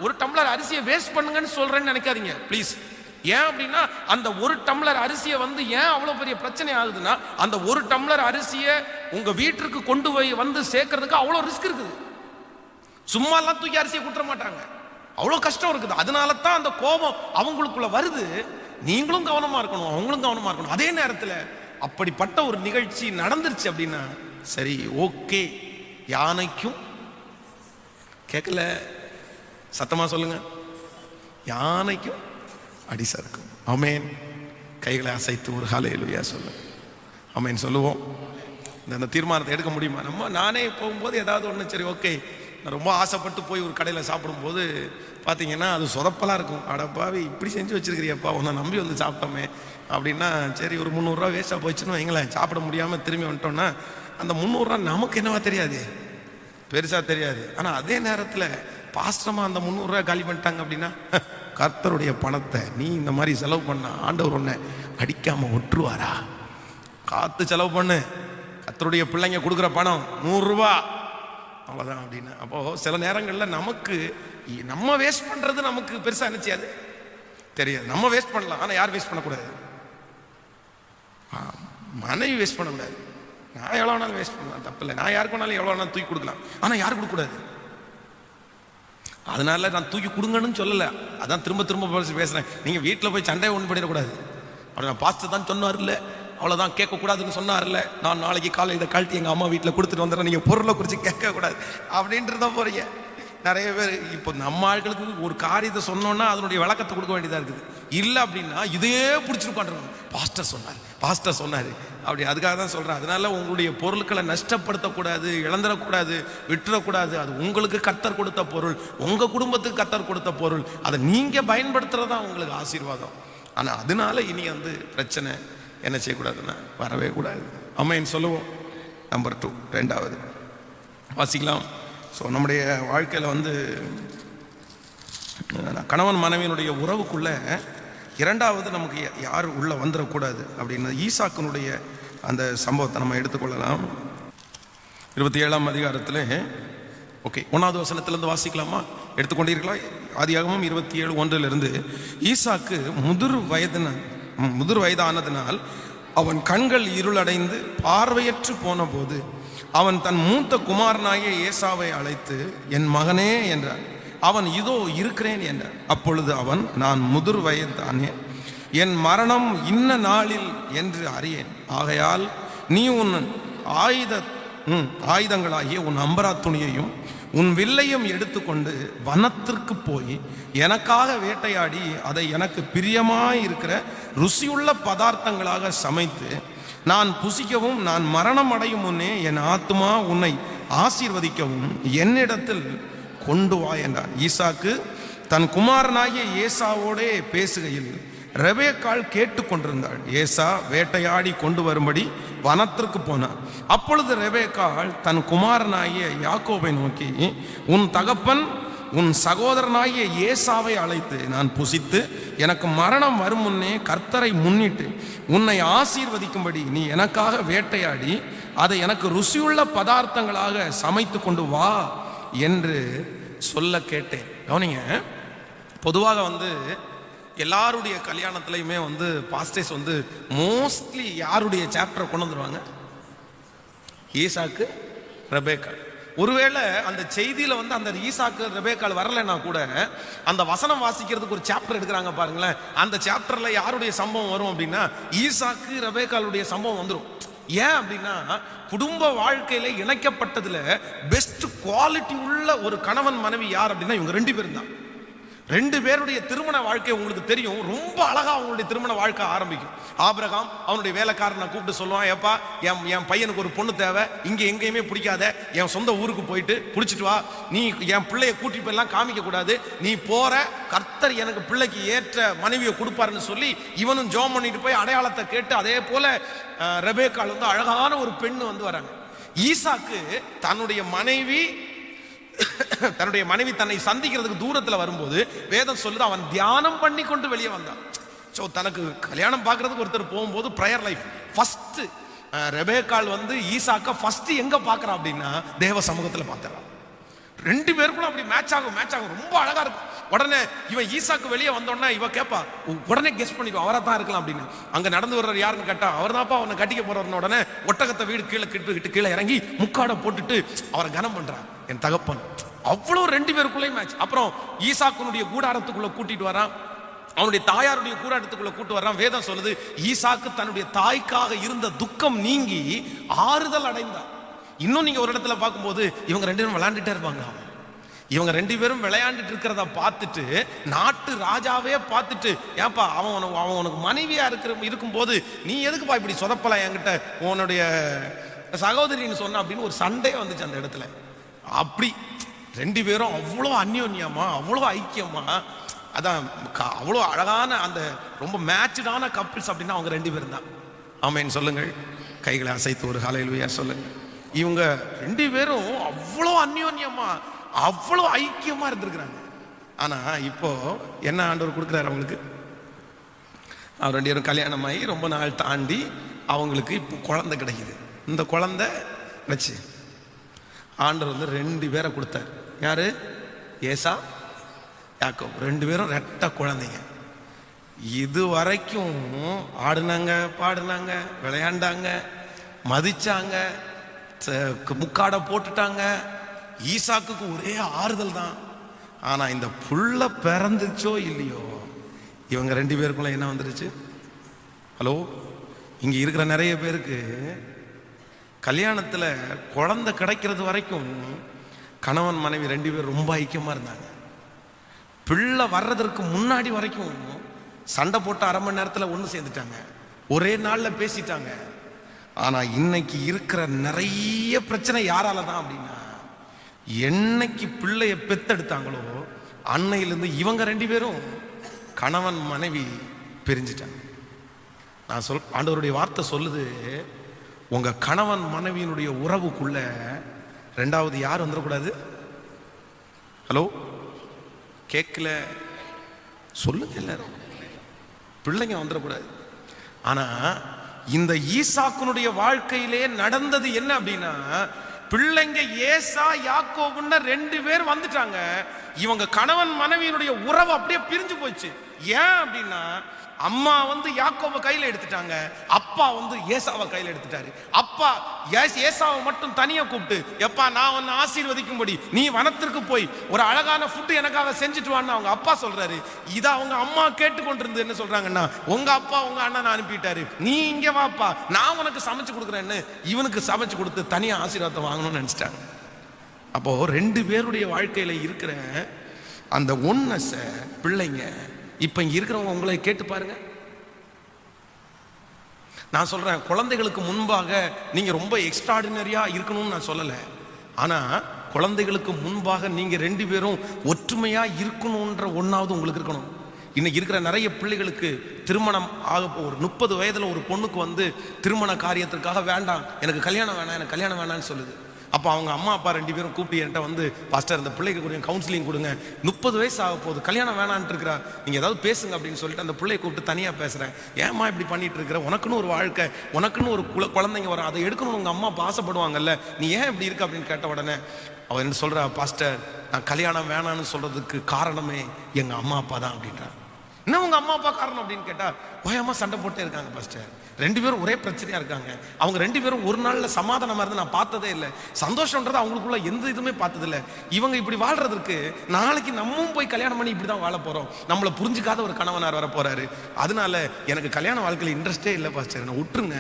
ஒரு டம்ளர் அரிசியை வேஸ்ட் பண்ணுங்கன்னு சொல்றேன்னு நினைக்காதீங்க ப்ளீஸ். ஏன் அப்படின்னா, அந்த ஒரு டம்ளர் அரிசியை ஏன் அவ்வளோ பெரிய பிரச்சனை ஆகுதுன்னா, அந்த ஒரு டம்ளர் அரிசியை உங்க வீட்டுக்கு கொண்டு போய் சேர்க்கறதுக்கு அவ்வளோ ரிஸ்க் இருக்குது. சும்மாலாம் தூக்கி அரிசியை கொடுத்துட மாட்டாங்க, அவ்வளோ கஷ்டம் இருக்குது. அதனால தான் அந்த கோபம் அவங்களுக்குள்ள வருது. நீங்களும் கவனமா இருக்கணும், அவங்களும் கவனமா இருக்கணும். அதே நேரத்தில் அப்படிப்பட்ட ஒரு நிகழ்ச்சி நடந்துருச்சு அப்படின்னா, சரி ஓகே, யானைக்கும் கேட்கல, சத்தமா சொல்லுங்க, யானைக்கும் அடி சறுக்கும். ஆமென். கைகளை அசைத்து ஒரு ஹல்லேலூயா சொல்லுங்க. ஆமென் சொல்லுவோம். இந்த தீர்மானத்தை எடுக்க முடியுமா? நானே போகும்போது ஏதாவது ஒன்று, சரி ஓகே, நான் ரொம்ப ஆசைப்பட்டு போய் ஒரு கடையில் சாப்பிடும்போது பார்த்தீங்கன்னா அது சொதப்பலாக இருக்கும். அடப்பாவி இப்படி செஞ்சு வச்சிருக்கிறியப்பா, உன்னை நம்பி சாப்பிட்டோமே அப்படின்னா, சரி ஒரு 300 ரூபா வேஸ்ட்டாக போயிடுச்சுன்னு வைங்களேன். சாப்பிட முடியாமல் திரும்பி வந்துட்டோம்னா, அந்த 300 ரூபா நமக்கு என்னவா தெரியாது, பெருசாக தெரியாது. ஆனால் அதே நேரத்தில் பாஸ்டமாக அந்த 300 ரூபா காலி பண்ணிட்டாங்க அப்படின்னா, கர்த்தருடைய பணத்தை நீ இந்த மாதிரி செலவு பண்ண ஆண்டவர் ஒன்றை அடிக்காமல் ஒட்டுருவாரா? காத்து செலவு பண்ணு, கர்த்தருடைய பிள்ளைங்க கொடுக்குற பணம் 100 ரூபா அவ்வளோதான் அப்படின்னா. அப்போது சில நேரங்களில் நமக்கு நம்ம வேஸ்ட் பண்ணுறது நமக்கு பெருசாக நினச்சியாது தெரியாது. நம்ம வேஸ்ட் பண்ணலாம், ஆனால் யார் வேஸ்ட் பண்ணக்கூடாது? மனைவி வேஸ்ட் பண்ணக்கூடாது. நான் எவ்வளோ வேணாலும் வேஸ்ட் பண்ணலாம், தப்பு இல்லை. நான் யாருக்கு வேணாலும் எவ்வளோ வேணாலும் தூக்கி கொடுக்கலாம், ஆனால் யாரும் கொடுக்கக்கூடாது. அதனால நான் தூக்கி கொடுங்கன்னு சொல்லலை, அதான் திரும்ப திரும்ப பேசுகிறேன். நீங்கள் வீட்டில் போய் சண்டையை ஒன்று பண்ணிடக்கூடாது. அப்படி நான் பாஸ்டர் தான் சொன்னார்ல, அவ்வளோதான், கேட்கக்கூடாதுன்னு சொன்னார்ல, நான் நாளைக்கு காலையில் இதை கழட்டி எங்கள் அம்மா வீட்டில் கொடுத்துட்டு வந்துடுறேன், நீங்கள் பொருளை குறித்து கேட்கக்கூடாது அப்படின்றத போகிறீங்க. நிறைய பேர் இப்போ நம்ம ஆட்களுக்கு ஒரு காரியத்தை சொன்னோன்னா அதனுடைய விளக்கத்தை கொடுக்க வேண்டியதாக இருக்குது. இல்லை அப்படின்னா இதே பிடிச்சிருப்பான்றாங்க, பாஸ்டர் சொன்னார், பாஸ்டர் சொன்னார் அப்படி. அதுக்காக தான் சொல்கிறேன். அதனால உங்களுடைய பொருட்களை நஷ்டப்படுத்தக்கூடாது, இழந்துடக்கூடாது, விட்டுறக்கூடாது. அது உங்களுக்கு கர்த்தர் கொடுத்த பொருள், உங்கள் குடும்பத்துக்கு கர்த்தர் கொடுத்த பொருள், அதை நீங்கள் பயன்படுத்துறது தான் உங்களுக்கு ஆசீர்வாதம். ஆனால் அதனால இனி பிரச்சனை என்ன செய்யக்கூடாதுன்னா வரவே கூடாது. ஆமென் சொல்லுவோம். நம்பர் 2, ரெண்டாவது, வாசிக்கலாம். ஸோ நம்முடைய வாழ்க்கையில் வந்து கணவன் மனைவியினுடைய உறவுக்குள்ள இரண்டாவது நமக்கு யார் உள்ளே வந்துடக்கூடாது அப்படின்னு ஈசாக்கினுடைய அந்த சம்பவத்தை நம்ம எடுத்துக்கொள்ளலாம். 27ஆம் அதிகாரத்தில் ஓகே 1வது வசனத்திலிருந்து வாசிக்கலாமா? எடுத்துக்கொண்டீர்களா? ஆதியாகமம் 27:1 ஈசாக்கு முதிர் வயதானதினால் அவன் கண்கள் இருளடைந்து பார்வையற்று போன போது அவன் தன் மூத்த குமாரனாகிய ஏசாவை அழைத்து, என் மகனே என்றார். அவன் இதோ இருக்கிறேன் என்றார். அப்பொழுது அவன், நான் முதிர் வயதானே, என் மரணம் இன்ன நாளில் என்று அறியேன். ஆகையால் நீ உன் ஆயுதங்களாகிய உன் அம்பரா துணியையும் உன் வில்லையும் எடுத்துக்கொண்டு வனத்திற்கு போய் எனக்காக வேட்டையாடி அதை எனக்கு பிரியமாயிருக்கிற ருசியுள்ள பதார்த்தங்களாக சமைத்து நான் புசிக்கவும் நான் மரணம் அடையும் முன்னே என் ஆத்துமா உன்னை ஆசீர்வதிக்கவும் என்னிடத்தில் கொண்டு வா என்றான். ஈசாக்கு தன் குமாரனாகிய ஏசாவோடே பேசுகையில் ரெபேக்காள் கேட்டுக்கொண்டிருந்தாள். ஏசா வேட்டையாடி கொண்டு வரும்படி வனத்திற்கு போனார். அப்பொழுது ரெபேக்காள் தன் குமாரனாகிய யாக்கோபை நோக்கி, உன் தகப்பன் உன் சகோதரனாகிய ஏசாவை அழைத்து நான் புசித்து எனக்கு மரணம் வரும் முன்னே கர்த்தரை முன்னிட்டு உன்னை ஆசீர்வதிக்கும்படி நீ எனக்காக வேட்டையாடி அதை எனக்கு ருசியுள்ள பதார்த்தங்களாக சமைத்து கொண்டு வா என்று சொல்ல கேட்டேன். கவனிங்க, பொதுவாக வந்து எல்லாருடைய கல்யாணத்துலையுமே வந்து பாஸ்டர்ஸ் வந்து மோஸ்ட்லி யாருடைய சாப்டரை கொண்டு வந்துருவாங்க? ஈசாக்கு ரெபேக்காள். ஒருவேளை அந்த செய்தியில வந்து அந்த ஈசாக்கு ரெபேக்காள் வரலைன்னா கூட அந்த வசனம் வாசிக்கிறதுக்கு ஒரு சாப்டர் எடுக்கிறாங்க பாருங்களேன். அந்த சாப்டர்ல யாருடைய சம்பவம் வரும் அப்படின்னா ஈசாக்கு ரெபேக்காளுடைய சம்பவம் வந்துடும். ஏன் அப்படின்னா குடும்ப வாழ்க்கையில இணைக்கப்பட்டதுல பெஸ்ட் குவாலிட்டி உள்ள ஒரு கணவன் மனைவி யார் அப்படின்னா இவங்க 2 பேரும் தான். 2 பேருடைய திருமண வாழ்க்கை உங்களுக்கு தெரியும். ரொம்ப அழகா அவங்களுடைய திருமண வாழ்க்கை ஆரம்பிக்கும். ஆபிரகாம் அவனுடைய வேலைக்காரனை கூப்பிட்டு சொல்லுவான், ஏப்பா என் பையனுக்கு ஒரு பொண்ணு தேவை, இங்க எங்கேயுமே பிடிக்காத, என் சொந்த ஊருக்கு போயிட்டு பிடிச்சிட்டு வா, நீ என் பிள்ளைய கூட்டிட்டு போயெல்லாம் காமிக்க கூடாது, நீ போற கர்த்தர் எனக்கு பிள்ளைக்கு ஏற்ற மனைவியை கொடுப்பாருன்னு சொல்லி இவனும் ஜோம் பண்ணிட்டு போய் அடையாளத்தை கேட்டு அதே போல ரெபேக்காள் வந்து அழகான ஒரு பெண்ணு வந்து வராங்க. ஈசாக்கு தன்னுடைய மனைவி தன்னை சந்திக்கிறதுக்கு தூரத்தில் வரும்போது வேதம் சொல்லுது அவன் தியானம் பண்ணி கொண்டு வெளியே வந்தான். ஸோ தனக்கு கல்யாணம் பார்க்கறதுக்கு ஒருத்தர் போகும்போது ப்ரேயர் லைஃப் ஃபர்ஸ்ட் ரெபேக்காள் வந்து ஈசாக்க ஃபர்ஸ்ட் எங்க பார்க்கறான் அப்படின்னா தேவ சமூகத்தில் பார்த்துறான். 2 பேருக்குள்ள அப்படி மேட்ச் ஆகும் ரொம்ப அழகா இருக்கும். உடனே இவன் ஈசாக்கு வெளியே வந்தோடனே இவ கேட்பா, உடனே கெஸ் பண்ணிக்கோ அவரை தான் இருக்கலாம் அப்படின்னு. அங்க நடந்து வர்ற யாருன்னு கேட்டா அவர் தான்ப்பா அவனை கட்டிக்க போறவன. உடனே ஒட்டகத்தை வீடு கீழே இறங்கி முக்காடை போட்டுட்டு அவரை கனம் பண்றான் என் தகப்பன். அவ்வளோ 2 பேருக்குள்ளே மேட்ச். அப்புறம் ஈசாக்குனுடைய கூடாரத்துக்குள்ள கூட்டிட்டு வரான், அவனுடைய தாயாருடைய கூடாரத்துக்குள்ள கூட்டு வர்றான். வேதம் சொல்லுது ஈசாக்கு தன்னுடைய தாய்க்காக இருந்த துக்கம் நீங்கி ஆறுதல் அடைந்தான். இன்னும் நீங்க ஒரு இடத்துல பார்க்கும்போது இவங்க 2 பேரும் விளையாண்டுட்டே இருப்பாங்க. இவங்க 2 பேரும் விளையாண்டுட்டு இருக்கிறத பார்த்துட்டு நாட்டு ராஜாவே பார்த்துட்டு, ஏப்பா அவன் உனக்கு மனைவியா இருக்கும்போது நீ எதுக்குப்பா இப்படி சொதப்பல என்கிட்ட உன்னுடைய சகோதரின்னு சொன்ன அப்படின்னு ஒரு சண்டையே வந்துச்சு அந்த இடத்துல. அப்படி 2 பேரும் அவ்வளோ அந்யோன்யமா அவ்வளோ ஐக்கியமா, அதான் அவ்வளோ அழகான அந்த ரொம்ப மேட்சான கப்பிள்ஸ் அப்படின்னா அவங்க 2 பேரும் தான். ஆமேன்னு சொல்லுங்கள். கைகளை அசைத்து ஒரு ஹல்லேலூயா சொல்லுங்க. இவங்க 2 பேரும் அவ்வளோ அந்யோன்யமா அவ்வளோ ஐக்கியமா இருந்திருக்கிறாங்க. ஆனா இப்போ என்ன ஆண்டவர் கொடுக்குறாரு அவங்களுக்கு? அவர் 2 பேரும் கல்யாணமாகி ரொம்ப நாள் தாண்டி அவங்களுக்கு இப்போ குழந்தை கிடைக்குது. இந்த குழந்தை வச்சு ஆண்டவர் வந்து 2 பேரை கொடுத்தார். யாரு? ஏசா, யாக்கோப். 2 பேரும் ரெட்ட குழந்தைங்க. இது வரைக்கும் ஆடுனாங்க, பாடுனாங்க, விளையாண்டாங்க, மதிச்சாங்க, முக்காடை போட்டுட்டாங்க. ஈசாக்குக்கு ஒரே ஆறுதல் தான். ஆனா இந்த புள்ள பிறந்துச்சோ இல்லையோ இவங்க 2 பேருக்குள்ள என்ன வந்துருச்சு? ஹலோ, இங்க இருக்கிற நிறைய பேருக்கு கல்யாணத்துல குழந்தை கிடைக்கிறது வரைக்கும் கணவன் மனைவி 2 பேரும் ரொம்ப ஐக்கியமா இருந்தாங்க. பிள்ளை வர்றதற்கு முன்னாடி வரைக்கும் சண்டை போட்டு அரை மணி நேரத்தில் ஒன்று சேர்ந்துட்டாங்க, ஒரே நாளில் பேசிட்டாங்க. ஆனால் இன்னைக்கு இருக்கிற நிறைய பிரச்சனை யாரால தான் அப்படின்னா, என்னைக்கு பிள்ளைய பெத்தெடுத்தாங்களோ அன்னையிலிருந்து இவங்க 2 பேரும் கணவன் மனைவி பிரிஞ்சிட்டாங்க. நான் ஆண்டவருடைய வார்த்தை சொல்லுது, உங்க கணவன் மனைவியினுடைய உறவுக்குள்ள ரெண்டாவது யார் வந்துடக்கூடாது? ஹலோ, கேட்கல, சொல்லுங்க எல்லாரும். பிள்ளைங்க வந்துடக்கூடாது. ஆனா இந்த ஈசாக்குனுடைய வாழ்க்கையிலே நடந்தது என்ன அப்படின்னா, பிள்ளைங்க ஏசா யாக்கோபுன்னு 2 பேர் வந்துட்டாங்க. இவங்க கணவன் மனைவியினுடைய உறவு அப்படியே பிரிஞ்சு போச்சு. ஏன் அப்படின்னா, அம்மா வந்து யாக்கோபை கையில எடுத்துட்டாங்க, அப்பா வந்து ஏசாவை கையில எடுத்துட்டாரு. அப்பா ஏசாவை மட்டும் தனியா கூப்பிட்டு, எப்பா நான் உன்னை ஆசீர்வதிக்கும்படி நீ வனத்திற்கு போய் ஒரு அழகான ஃபுட்டு எனக்காக செஞ்சுட்டு வான்னு அவங்க அப்பா சொல்றாரு. இதை அவங்க அம்மா கேட்டுக்கொண்டிருந்து என்ன சொல்றாங்கன்னா, உங்க அப்பா உங்க அண்ணன் அனுப்பிட்டாரு, நீ இங்க வாப்பா நான் உனக்கு சமைச்சு கொடுக்குறேன்னு இவனுக்கு சமைச்சு கொடுத்து தனியா ஆசீர்வாதத்தை வாங்கணும்னு நினைச்சிட்டாங்க. அப்போ 2 பேருடைய வாழ்க்கையில இருக்கிற அந்த ஒன்னஸ பிள்ளைங்க இப்ப இங்க இருக்கிறவங்க உங்களை கேட்டு பாருங்க. நான் சொல்றேன், குழந்தைகளுக்கு முன்பாக நீங்க ரொம்ப எக்ஸ்ட்ராடினரியா இருக்கணும்னு நான் சொல்லல. ஆனா குழந்தைகளுக்கு முன்பாக நீங்க 2 பேரும் ஒற்றுமையா இருக்கணும்ன்ற ஒன்னாவது உங்களுக்கு இருக்கணும். இன்னைக்கு இருக்கிற நிறைய பிள்ளைகளுக்கு திருமணம் ஆக ஒரு 30 வயதுல ஒரு பொண்ணுக்கு வந்து திருமண காரியத்திற்காக வேண்டாம், எனக்கு கல்யாணம் வேணாம், எனக்கு கல்யாணம் வேணாம்னு சொல்லுது. அப்போ அவங்க அம்மா அப்பா 2 பேரும் கூப்பிட்டு என்கிட்ட வந்து, பாஸ்டர் இந்த பிள்ளைக்கு கொடுங்க, கவுன்சிலிங் கொடுங்க, 30 வயசு ஆக போகுது, கல்யாணம் வேணான்ட்டு இருக்கிறா, நீங்கள் ஏதாவது பேசுங்க அப்படின்னு சொல்லிட்டு அந்த பிள்ளையை கூப்பிட்டு தனியாக பேசுகிறேன். ஏம்மா இப்படி பண்ணிட்டு இருக்கிற, உனக்குன்னு ஒரு வாழ்க்கை, உனக்குன்னு ஒரு குழந்தைங்க வரும், அதை எடுக்கணும்னு உங்கள் அம்மா அப்பா ஆசைப்படுவாங்கல்ல, நீ ஏன் இப்படி இருக்க அப்படின்னு கேட்ட உடனே அவன் என்ன சொல்கிறா, பாஸ்டர் நான் கல்யாணம் வேணான்னு சொல்கிறதுக்கு காரணமே எங்கள் அம்மா அப்பா தான் அப்படின்றான். என்ன உங்கள் அம்மா அப்பா காரணம் அப்படின்னு கேட்டால், ஓயம்மா சண்டை போட்டே இருக்காங்க பாஸ்டர், 2 பேரும் ஒரே பிரச்சனையாக இருக்காங்க, அவங்க 2 பேரும் ஒரு நாளில் சமாதானமாக இருந்து நான் பார்த்ததே இல்லை, சந்தோஷம்ன்றது அவங்களுக்குள்ள எந்த இதுவுமே பார்த்ததில்லை, இவங்க இப்படி வாழ்றதுக்கு நாளைக்கு நம்மவும் போய் கல்யாணம் பண்ணி இப்படி தான் வாழ போகிறோம், நம்மளை புரிஞ்சிக்காத ஒரு கணவனார் வர போகிறாரு, அதனால எனக்கு கல்யாண வாழ்க்கையில் இன்ட்ரெஸ்டே இல்லை பாஸ்டர், என்னை விட்டுருங்க,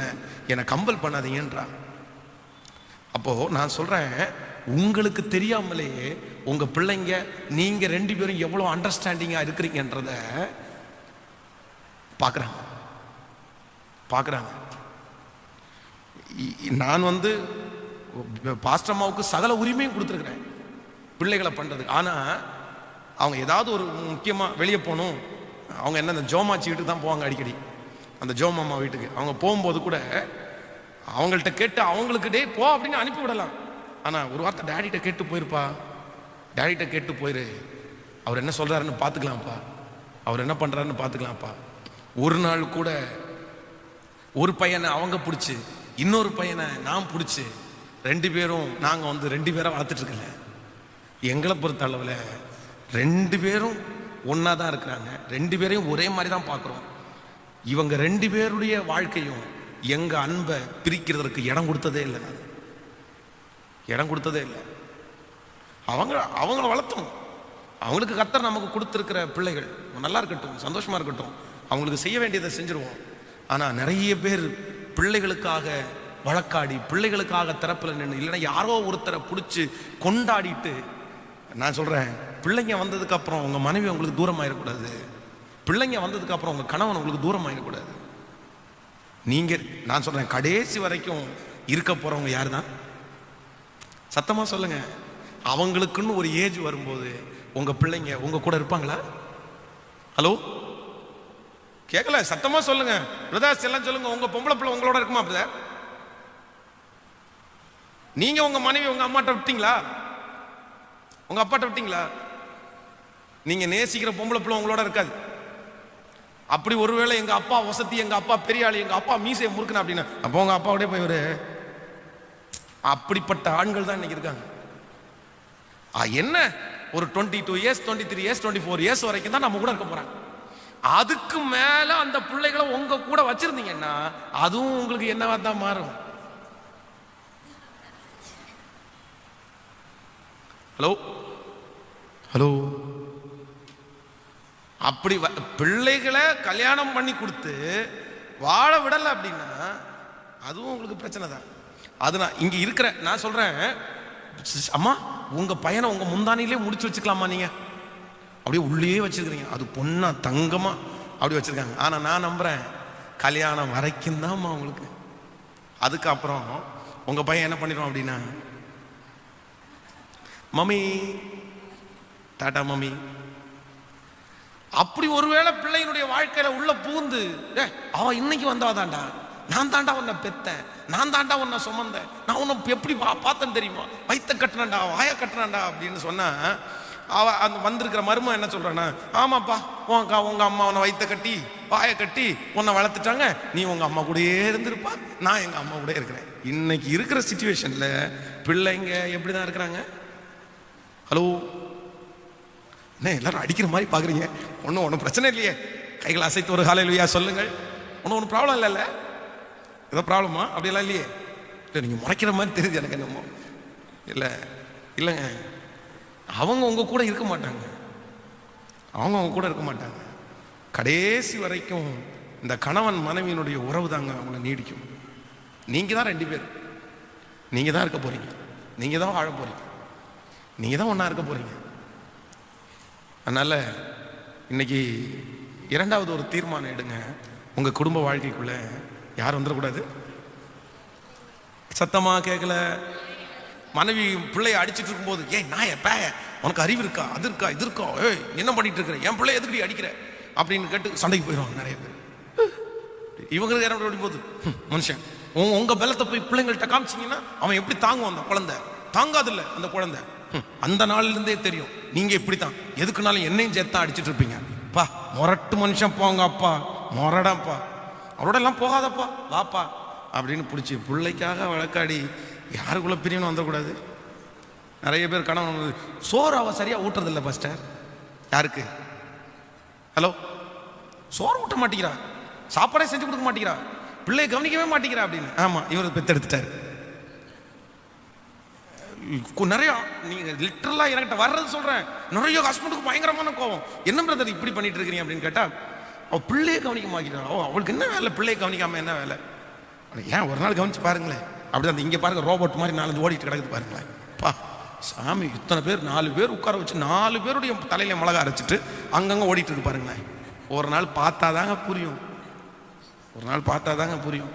என்னை கம்பல் பண்ணாதீங்கன்றா. அப்போது நான் சொல்கிறேன், உங்களுக்கு தெரியாமலே உங்கள் பிள்ளைங்க நீங்கள் 2 பேரும் எவ்வளோ அண்டர்ஸ்டாண்டிங்காக இருக்கிறீங்கன்றத பார்க்குறாங்க. நான் வந்து பாஸ்டர் அம்மாவுக்கு சகல உரிமையும் கொடுத்துருக்குறேன் பிள்ளைகளை பண்ணுறதுக்கு. ஆனால் அவங்க ஏதாவது ஒரு முக்கியமாக வெளியே போகணும், அவங்க என்ன இந்த ஜோமாச்சி வீட்டுக்கு தான் போவாங்க அடிக்கடி, அந்த ஜோமாமா வீட்டுக்கு அவங்க போகும்போது கூட அவங்கள்ட்ட கேட்டு அவங்களுக்கு டே போ அப்படின்னு அனுப்பி விடலாம். ஆனால் ஒரு வார்த்தை டேடிகிட்ட கேட்டு போயிருப்பா, டேடிகிட்ட கேட்டு போயிரு, அவர் என்ன சொல்கிறாருன்னு பார்த்துக்கலாம்ப்பா, அவர் என்ன பண்ணுறாருன்னு பார்த்துக்கலாம்ப்பா. ஒரு நாள் கூட ஒரு பையனை அவங்க பிடிச்சி இன்னொரு பையனை நான் பிடிச்சி 2 பேரும் நாங்கள் வந்து 2 பேரை வளர்த்துட்டு இருக்கல. எங்களை பொறுத்த அளவில் 2 பேரும் ஒன்றா தான் இருக்கிறாங்க, 2 பேரையும் ஒரே மாதிரி தான் பார்க்குறோம். இவங்க 2 பேருடைய வாழ்க்கையும் எங்கள் அன்பை பிரிக்கிறதுக்கு இடம் கொடுத்ததே இல்லை, நான் இடம் கொடுத்ததே இல்லை. அவங்கள வளர்த்தணும், அவங்களுக்கு கர்த்தர் நமக்கு கொடுத்துருக்கிற பிள்ளைகள் நல்லா இருக்கட்டும், சந்தோஷமாக இருக்கட்டும், அவங்களுக்கு செய்ய வேண்டியதை செஞ்சுருவோம். ஆனால் நிறைய பேர் பிள்ளைகளுக்காக வழக்காடி பிள்ளைகளுக்காக தரப்பில் நின்று, இல்லைன்னா யாரோ ஒருத்தரை பிடிச்சி கொண்டாடிட்டு. நான் சொல்கிறேன், பிள்ளைங்க வந்ததுக்கு அப்புறம் உங்கள் மனைவி உங்களுக்கு தூரமாயிடக்கூடாது, பிள்ளைங்க வந்ததுக்கு அப்புறம் உங்கள் கணவன் உங்களுக்கு தூரமாயிடக்கூடாது. நீங்கள் நான் சொல்கிறேன், கடைசி வரைக்கும் இருக்க போகிறவங்க யார் தான்? சத்தமாக சொல்லுங்க. அவங்களுக்குன்னு ஒரு ஏஜ் வரும்போது உங்கள் பிள்ளைங்க உங்கள் கூட இருப்பாங்களா? ஹலோ, கேட்கல, சத்தமா சொல்லுங்க பிரதர்ஸ், எல்லாம் சொல்லுங்க. உங்க பொம்பளை பிள்ளை உங்களோட இருக்குமா பிரதர்? நீங்க உங்க மனைவி உங்க அம்மாட்ட விட்டீங்களா? உங்க அப்பாட்ட விட்டீங்களா? நீங்க நேசிக்கிற பொம்பளை பிள்ளை உங்களோட இருக்காது. அப்படி ஒருவேளை எங்க அப்பா வசதி, எங்க அப்பா பெரிய ஆளு, எங்க அப்பா மீசையை முறுக்குனா அப்படின்னா, அப்போ உங்க அப்பாவோடய போய் ஒரு அப்படிப்பட்ட ஆண்கள் தான் இன்னைக்கு இருக்காங்க. என்ன ஒரு 22 இயர்ஸ் 23 இயர்ஸ் 24 இயர்ஸ் வரைக்கும் தான் நம்ம கூட இருக்க போறாங்க. அதுக்கு மேல அந்த பிள்ளைகளை உங்க கூட வச்சிருந்தீங்கன்னா அதுவும் உங்களுக்கு என்னவா தான் மாறும். ஹலோ ஹலோ, அப்படி பிள்ளைகளை கல்யாணம் பண்ணி கொடுத்து வாழ விடலை அப்படின்னா அதுவும் உங்களுக்கு பிரச்சனை தான். அது நான் இங்க இருக்கிற நான் சொல்றேன், அம்மா உங்க பையனை உங்க முந்தானிலே முடிச்சு வச்சுக்கலாமா? நீங்க அப்படியே உள்ளே வச்சிருக்கிறீங்க, அது பொண்ணா தங்கமா அப்படி வச்சிருக்காங்க. ஆனா நான் நம்புறேன், கல்யாணம் வரைக்கும் தான்மா உங்களுக்கு. அதுக்கப்புறம் உங்க பையன் என்ன பண்ணிடுவோம் அப்படின்னா, மம்மி டாடா மம்மி. அப்படி ஒருவேளை பிள்ளையினுடைய வாழ்க்கையில உள்ள பூந்து, அவ இன்னைக்கு வந்தாதான்டா, நான் தாண்டா உன்னை பெத்தேன், நான் தாண்டா உன்னை சுமந்தேன், நான் உன்னை எப்படி பார்த்தேன்னு தெரியுமா, வயிற்ற கட்டினாண்டா, வாயை கட்டினாண்டா அப்படின்னு சொன்னா அந்த வந்திருக்கிற மருமன் என்ன சொல்றானா, ஆமாப்பா உங்க அம்மா உன்னை வயிற்ற கட்டி வாயை கட்டி உன்னை வளர்த்துட்டாங்க, நீ உங்க அம்மா கூடயே இருந்திருப்பா, நான் எங்க அம்மா கூட இருக்கிறேன். இன்னைக்கு இருக்கிற சிச்சுவேஷன்ல பிள்ளைங்க எப்படிதான் இருக்கிறாங்க? ஹலோ, என்ன எல்லாரும் அடிக்கிற மாதிரி பாக்குறீங்க? ஒன்றும் பிரச்சனை இல்லையே, கைகளை அசைத்து ஒரு ஹல்லேலூயா சொல்லுங்கள். ஒன்றும் ப்ராப்ளம் இல்லைல்ல? ஏதோ ப்ராப்ளமா? அப்படியெல்லாம் இல்லையே. இல்லை, நீங்கள் முறைக்கிற மாதிரி தெரியுது எனக்கு என்னமோ. இல்லைங்க, அவங்க உங்க கூட இருக்க மாட்டாங்க, அவங்க கூட இருக்க மாட்டாங்க. கடைசி வரைக்கும் இந்த கணவன் மனைவியினுடைய உறவு தாங்க அவங்கள நீடிக்கும். நீங்க தான் 2 பேர், நீங்க தான் இருக்க போறீங்க, நீங்க தான் வாழ போறீங்க, நீங்க தான் ஒண்ணா இருக்க போறீங்க. அதனால இன்னைக்கு 2வது ஒரு தீர்மானம் எடுங்க. உங்க குடும்ப வாழ்க்கைக்குள்ள யார் வந்துடக்கூடாது. சத்தமா கேட்கல. மனைவி பிள்ளைய அடிச்சுட்டு இருக்கும்போது, ஏய் நான் எப்ப உனக்கு அறிவு இருக்கா, அது இருக்கா, இது இருக்கா, ஏய் என்ன பண்ணிட்டு இருக்கிற, என் பிள்ளைய எதுக்கு அடிக்கிற அப்படின்னு கேட்டு சண்டைக்கு போயிடுவாங்க நிறைய பேர். இவங்களுக்கு என்ன போது, மனுஷன் உங்க பலத்தை போய் பிள்ளைங்கள்ட்ட காமிச்சிங்கன்னா அவன் எப்படி தாங்குவான்? அந்த குழந்தை தாங்காது. இல்லை அந்த குழந்தை அந்த நாள்ல இருந்தே தெரியும், நீங்க இப்படித்தான் எதுக்குனாலும் என்னையும் சேர்த்தா அடிச்சுட்டு இருப்பீங்க. பா முரட்டு மனுஷன் போங்க அப்பா, முரடாப்பா, அவரோட எல்லாம் போகாதப்பா, வாப்பா அப்படின்னு பிடிச்சி பிள்ளைக்காக வழக்காடி யாருக்குள்ள பிரியணும் வந்துடக்கூடாது. நிறைய பேர் கணவன் சோறு அவ சரியா ஊட்டுறதில்லை பாஸ்டர். யாருக்கு? ஹலோ, சோறு ஊட்ட மாட்டேங்கிறா, சாப்பாடே செஞ்சு கொடுக்க மாட்டேங்கிறா, பிள்ளையை கவனிக்கவே மாட்டேங்கிறா அப்படின்னு. ஆமா, இவர் பெத்தெடுத்துட்டாரு. நிறைய நீங்க லிட்டரலா என்கிட்ட வர்றது சொல்றேன், நிறைய ஹஸ்பண்டுக்கு பயங்கரமான கோவம். என்ன பிரதர் இப்படி பண்ணிட்டு இருக்கீங்க அப்படின்னு கேட்டா, அவ பிள்ளையை கவனிக்க மாட்டேங்கிறா. அவளுக்கு என்ன வேலை, பிள்ளையை கவனிக்காம என்ன வேலை? ஏன் ஒரு நாள் கவனிச்சு பாருங்களேன். அப்படிதான் இங்க பாருங்க, ரோபோட் மாதிரி 4 ஓடிட்டு கிடக்குது பாருங்களேன். பா சாமி, இத்தனை பேர் 4 பேர் உட்கார வச்சு 4 பேருடைய தலையில மிளகா அரைச்சிட்டு அங்கங்க ஓடிட்டு இருக்கு பாருங்களேன். ஒரு நாள் பார்த்தாதாங்க புரியும், ஒரு நாள் பார்த்தாதாங்க புரியும்.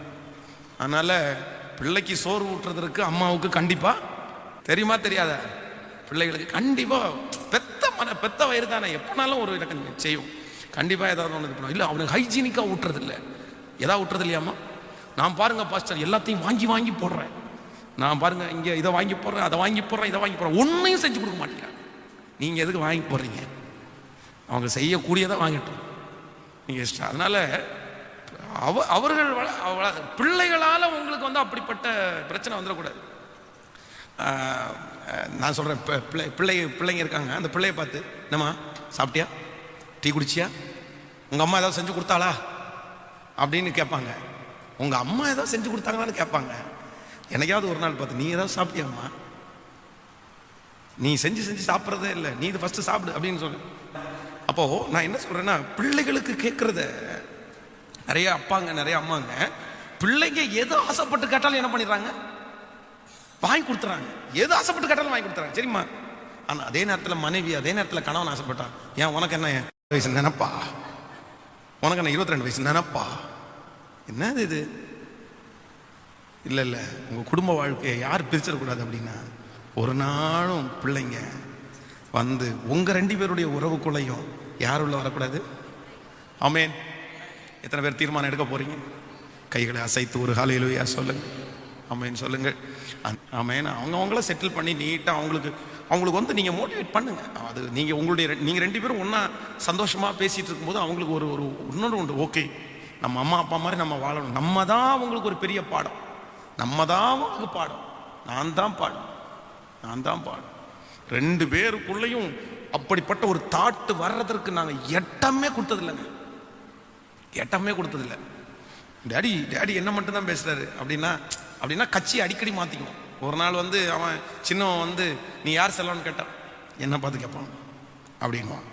அதனால பிள்ளைக்கு சோறு ஊட்டுறதுக்கு அம்மாவுக்கு கண்டிப்பா தெரியுமா தெரியாத, பிள்ளைகளுக்கு கண்டிப்பா பெத்த வயிறு தானே, எப்பனாலும் ஒரு எனக்கு செய்யும் கண்டிப்பா. ஏதாவது ஒன்று பண்ணணும். இல்லை அவனுக்கு ஹைஜீனிக்கா ஊட்டுறது இல்லை, ஏதாவது ஊட்டுறது இல்லையாமா? நான் பாருங்க பாஸ்டர் எல்லாத்தையும் வாங்கி வாங்கி போடுறேன், நான் பாருங்க இங்க இதை வாங்கி போடுறேன், அதை வாங்கி போடுறேன், இதை வாங்கி போடுறேன், ஒன்னையும் செஞ்சு கொடுக்க மாட்டேங்கிறேன். நீங்க எதுக்கு வாங்கி போடுறீங்க? அவங்க செய்யக்கூடியதை வாங்கிட்டோம் நீங்க இஷ்டம். அதனால அவர்கள் பிள்ளைகளால உங்களுக்கு வந்து அப்படிப்பட்ட பிரச்சனை வந்துடக்கூடாது. நான் சொல்றேன், பிள்ளைங்க இருக்காங்க, அந்த பிள்ளைய பார்த்து, என்னம்மா சாப்பிட்டியா, டீ குடிச்சியா, உங்க அம்மா ஏதாவது செஞ்சு கொடுத்தாளா அப்படின்னு கேட்பாங்க. உங்க அம்மா ஏதாவது செஞ்சு கொடுத்தாங்களான்னு கேட்பாங்க. எனக்காவது ஒரு நாள் பார்த்து, நீ ஏதாவது சாப்பிட்டியாம்மா, நீ செஞ்சு சாப்பிட்றதே இல்லை, நீ இது ஃபர்ஸ்ட் சாப்பிடு அப்படின்னு சொல்ல. அப்போ நான் என்ன சொல்றேன்னா, பிள்ளைகளுக்கு கேட்கறத நிறைய அப்பாங்க நிறைய அம்மாங்க பிள்ளைங்க எது ஆசைப்பட்டு கேட்டாலும் என்ன பண்ணிடுறாங்க, வாங்கி கொடுத்துறாங்க. எது ஆசைப்பட்டு கேட்டாலும் வாங்கி கொடுத்துறாங்க, சரிம்மா. ஆனா அதே நேரத்தில் மனைவி, அதே நேரத்தில் கணவன் ஆசைப்பட்டான், ஏன் உனக்கு என்ன வயசு நினைப்பா, உனக்கு என்ன 22 வயசு நினைப்பா, என்னது இது? இல்லை உங்க குடும்ப வாழ்க்கையை யார் பிரிச்சிடக்கூடாது அப்படின்னா, ஒரு நாளும் பிள்ளைங்க வந்து உங்க 2 பேருடைய உறவுக்குள்ளையும் யார் உள்ள வரக்கூடாது. ஆமேன். எத்தனை பேர் தீர்மானம் எடுக்க போறீங்க? கைகளை அசைத்து ஒரு ஹல்லேலூயா சொல்லுங்க. ஆமேன் சொல்லுங்கள். ஆமேன். அவங்கள செட்டில் பண்ணி நீட்டாக அவங்களுக்கு வந்து நீங்கள் மோட்டிவேட் பண்ணுங்க. அது நீங்கள் 2 பேரும் ஒன்றா சந்தோஷமாக பேசிகிட்டு இருக்கும்போது அவங்களுக்கு ஒரு இன்னொன்று உண்டு, ஓகே நம்ம அம்மா அப்பா மாதிரி நம்ம வாழணும். நம்ம தான் அவங்களுக்கு ஒரு பெரிய பாடம், நம்ம தான் அவங்களுக்கு பாடம், நான் தான் பாடம். 2 பேருக்குள்ளேயும் அப்படிப்பட்ட ஒரு தாட்டு வர்றதற்கு நாங்கள் எட்டமே கொடுத்ததில்லைங்க, எட்டமே கொடுத்ததில்லை. டேடி என்ன மட்டும்தான் பேசுறாரு அப்படின்னா கட்சி அடிக்கடி மாற்றிக்குவோம். ஒரு நாள் வந்து அவன் சின்னவன் வந்து, நீ யார் செல்லவன்னு கேட்டான், என்ன பார்த்து கேட்பான் அப்படின்வான்.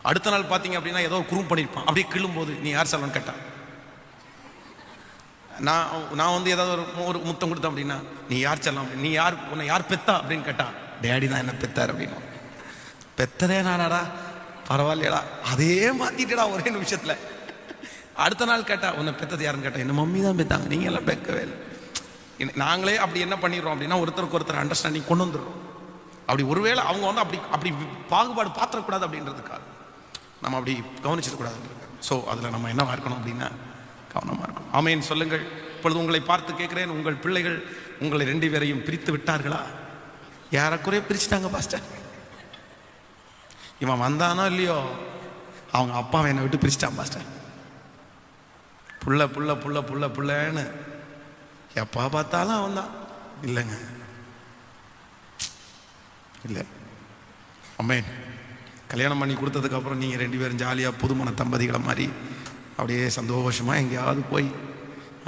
அடுத்த நாள் பார்த்தீங்க அப்படின்னா ஏதோ குறும் பண்ணியிருப்பான், அப்படியே கிள்ளும்போது நீ யார் செல்லவன்னு கேட்டான். நான் வந்து ஏதாவது ஒரு முத்தம் கொடுத்தேன் அப்படின்னா, நீ யார் செல்லம், உன்னை யார் பெத்தா அப்படின்னு கேட்டா, டேடி தான் என்ன பெத்தார் அப்படின்னு. பெத்ததே நானாடா, பரவாயில்லையடா, அதே மாத்திட்டடா ஒரே நிமிஷத்துல. அடுத்த நாள் கேட்டா, உன்னை பெத்தது யாருன்னு கேட்டா, என்ன மம்மி தான் பெத்தாங்க, நீங்க எல்லாம் பெக்கவே இல்லை. நாங்களே அப்படி என்ன பண்ணிடுறோம் அப்படின்னா, ஒருத்தருக்கு ஒருத்தர் அண்டர்ஸ்டாண்டிங் கொண்டு வந்துடுறோம். அப்படி ஒருவேளை அவங்க வந்து அப்படி பாகுபாடு பாத்திரக்கூடாது அப்படின்றதுக்காக நம்ம அப்படி கவனிச்சிடக்கூடாது. ஸோ அதில் நம்ம என்னவா இருக்கணும் அப்படின்னா கவனமாக இருக்கணும். ஆமேன் சொல்லுங்கள். இப்பொழுது உங்களை பார்த்து கேட்கிறேன், உங்கள் பிள்ளைகள் உங்களை 2 பேரையும் பிரித்து விட்டார்களா? யாரக்குறைய பிரிச்சுட்டாங்க பாஸ்டர். இவன் வந்தானோ இல்லையோ, அவங்க அப்பாவை என்னை விட்டு பிரிச்சுட்டான் பாஸ்டர். புள்ள புள்ள புள்ள புள்ள புள்ளன்னு எப்போ பார்த்தாலும் அவன் தான். இல்லைங்க, இல்லை. அம்மேன், கல்யாணம் பண்ணி கொடுத்ததுக்கப்புறம் நீங்கள் 2 பேரும் ஜாலியாக புதுமண தம்பதிகளை மாதிரி அப்படியே சந்தோஷமாக எங்கேயாவது போய்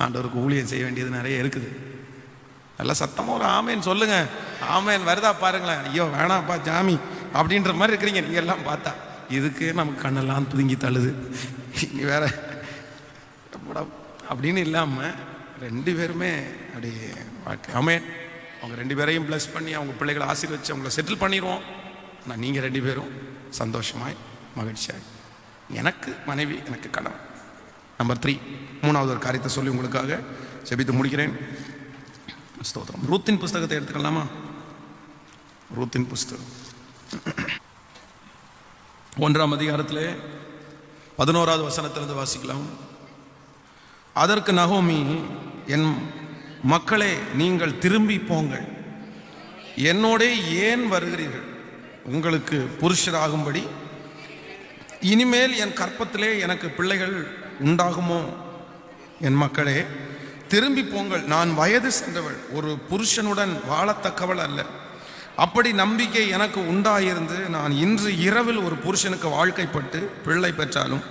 ஆண்டவருக்கு ஊழியம் செய்ய வேண்டியது நிறைய இருக்குது. நல்லா சத்தமாக ஒரு ஆமேன் சொல்லுங்க. ஆமேன் வருதா பாருங்களேன். ஐயோ வேணாப்பா ஜாமி அப்படின்ற மாதிரி இருக்கிறீங்க நீங்கள் எல்லாம் பார்த்தா. இதுக்கு நமக்கு கண்ணெல்லாம் துதுங்கி தள்ளுது. இனி வேற அப்படின்னு இல்லாமல் 2 பேருமே அப்படி வாழ்க்கை. ஆமேன். அவங்க 2 பேரையும் ப்ளஸ் பண்ணி அவங்க பிள்ளைகளை ஆசீர்வச்சு அவங்கள செட்டில் பண்ணிடுவோம். ஆனால் நீங்கள் 2 பேரும் சந்தோஷமாய் மகிழ்ச்சியாய், எனக்கு மனைவி எனக்கு கணவன். நம்பர் 3, 3வது ஒரு காரியத்தை சொல்லி உங்களுக்காக ஜெபித்து முடிக்கிறேன். ஸ்தோத்திரம். ரூத்தின் புஸ்தகத்தை எடுத்துக்கலாமா? ரூத்தின் புஸ்தகம் 1ஆம் அதிகாரத்திலே 11வது வசனத்திலிருந்து வாசிக்கலாம். அதற்கு நகோமி, என் மக்களே, நீங்கள் திரும்பி போங்கள், என்னோடே ஏன் வருகிறீர்கள்? உங்களுக்கு புருஷராகும்படி இனிமேல் என் கற்பத்திலே எனக்கு பிள்ளைகள் உண்டாகுமோ? என் மக்களே, திரும்பி போங்கள். நான் வயது சென்றவள், ஒரு புருஷனுடன் வாழத்தக்கவள் அல்ல. அப்படி நம்பிக்கை எனக்கு உண்டாயிருந்து நான் இன்று இரவில் ஒரு புருஷனுக்கு வாழ்க்கைப்பட்டு பிள்ளை பெற்றாலும்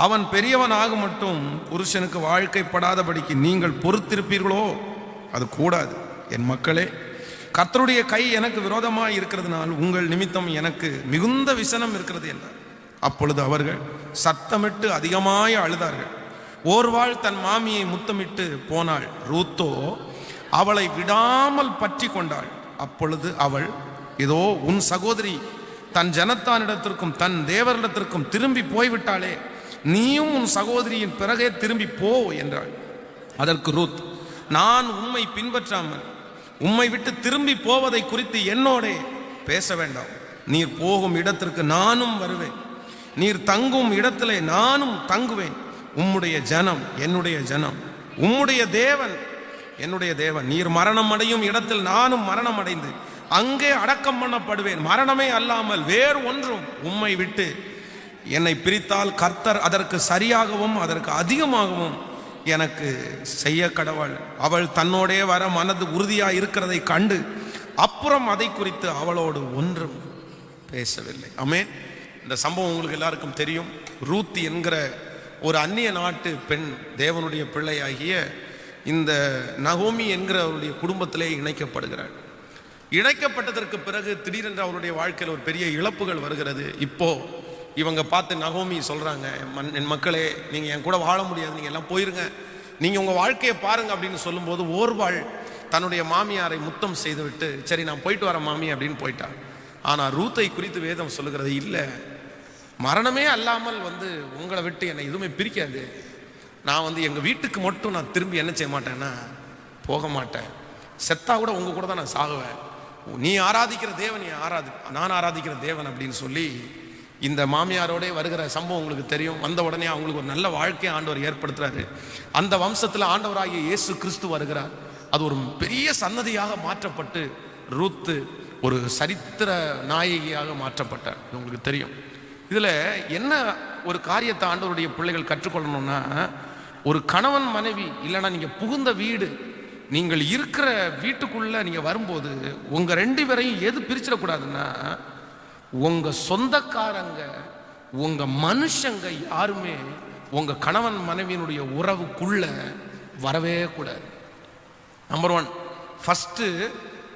அவன் பெரியவனாக மட்டும் புருஷனுக்கு வாழ்க்கைப்படாதபடிக்கு நீங்கள் பொறுத்திருப்பீர்களோ? அது கூடாது. என் மக்களே, கர்த்தருடைய கை எனக்கு விரோதமாக இருக்கிறதுனால் உங்கள் நிமித்தம் எனக்கு மிகுந்த விசனம் இருக்கிறது என்றார். அப்பொழுது அவர்கள் சத்தமிட்டு அதிகமாய் அழுதார்கள். ஓர்வாள் தன் மாமியை முத்தமிட்டு போனாள். ரூத்தோ அவளை விடாமல் பற்றி கொண்டாள். அப்பொழுது அவள், இதோ உன் சகோதரி தன் ஜனத்தானிடத்திற்கும் தன் தேவரிடத்திற்கும் திரும்பி போய்விட்டாளே, நீயும் உன் சகோதரியின் பிறகே திரும்பி போ என்றாள். அதற்கு ரூத், நான் உம்மை பின்பற்றாமல் உம்மை விட்டு திரும்பி போவதை குறித்து என்னோடே பேச வேண்டாம். நீர் போகும் இடத்திற்கு நானும் வருவேன், நீர் தங்கும் இடத்திலே நானும் தங்குவேன். உம்முடைய ஜனம் என்னுடைய ஜனம், உம்முடைய தேவன் என்னுடைய தேவன். நீர் மரணம் அடையும் இடத்தில் நானும் மரணம் அடைந்து அங்கே அடக்கம் பண்ணப்படுவேன். மரணமே அல்லாமல் வேறு ஒன்றும் உம்மை விட்டு என்னை பிரித்தால் கர்த்தர் அதற்கு சரியாகவும் அதற்கு அதிகமாகவும் எனக்கு செய்ய கடவுள். அவள் தன்னோடே வர மனது உறுதியாக இருக்கிறதை கண்டு அப்புறம் அதை குறித்து அவளோடு ஒன்றும் பேசவில்லை. ஆமென். இந்த சம்பவம் உங்களுக்கு எல்லாருக்கும் தெரியும். ரூத் என்கிற ஒரு அந்நிய நாட்டு பெண் தேவனுடைய பிள்ளையாகிய இந்த நகோமி என்கிற அவருடைய குடும்பத்திலே இணைக்கப்படுகிறாள். இணைக்கப்பட்டதற்கு பிறகு திடீரென்று அவருடைய வாழ்க்கையில் ஒரு பெரிய இழப்புகள் வருகிறது. இப்போ இவங்க பார்த்து நகோமி சொல்கிறாங்க, என் மக்களே, நீங்கள் என் கூட வாழ முடியாது, நீங்கள் எல்லாம் போயிருங்க, நீங்கள் உங்கள் வாழ்க்கையை பாருங்க அப்படின்னு சொல்லும்போது ஓர்வாள் தன்னுடைய மாமியாரை முத்தம் செய்துவிட்டு, சரி நான் போயிட்டு வரேன் மாமி அப்படின்னு போயிட்டாள். ஆனால் ரூத்தை குறித்து வேதம் சொல்லுகிறது, இல்லை, மரணமே அல்லாமல் உங்களை விட்டு என்னை எதுவுமே பிரிக்காது. நான் எங்கள் வீட்டுக்கு மட்டும் நான் திரும்பி என்ன செய்ய மாட்டேன்னா போக மாட்டேன். செத்தா கூட உங்கள் கூட தான் நான் சாகுவேன். நீ ஆராதிக்கிற தேவன் நான் ஆராதிக்கிற தேவன் அப்படின்னு சொல்லி இந்த மாமியாரோடே வருகிற சம்பவம் உங்களுக்கு தெரியும். வந்த உடனே அவங்களுக்கு ஒரு நல்ல வாழ்க்கையை ஆண்டவர் ஏற்படுத்துறாரு. அந்த வம்சத்தில் ஆண்டவராகிய இயேசு கிறிஸ்து வருகிறார். அது ஒரு பெரிய சன்னதியாக மாற்றப்பட்டு ரூத்து ஒரு சரித்திர நாயகியாக மாற்றப்பட்டார். உங்களுக்கு தெரியும். இதில் என்ன ஒரு காரியத்தை ஆண்டவருடைய பிள்ளைகள் கற்றுக்கொள்ளணும்னா, ஒரு கணவன் மனைவி இல்லைன்னா நீங்கள் புகுந்த வீடு, நீங்கள் இருக்கிற வீட்டுக்குள்ளே நீங்கள் வரும்போது உங்கள் 2 பேரையும் எது பிரிச்சிடக்கூடாதுன்னா, உங்கள் சொந்தக்காரங்க உங்கள் மனுஷங்க யாருமே உங்கள் கணவன் மனைவியினுடைய உறவுக்குள்ள வரவே கூடாது. நம்பர் 1, ஃபஸ்ட்டு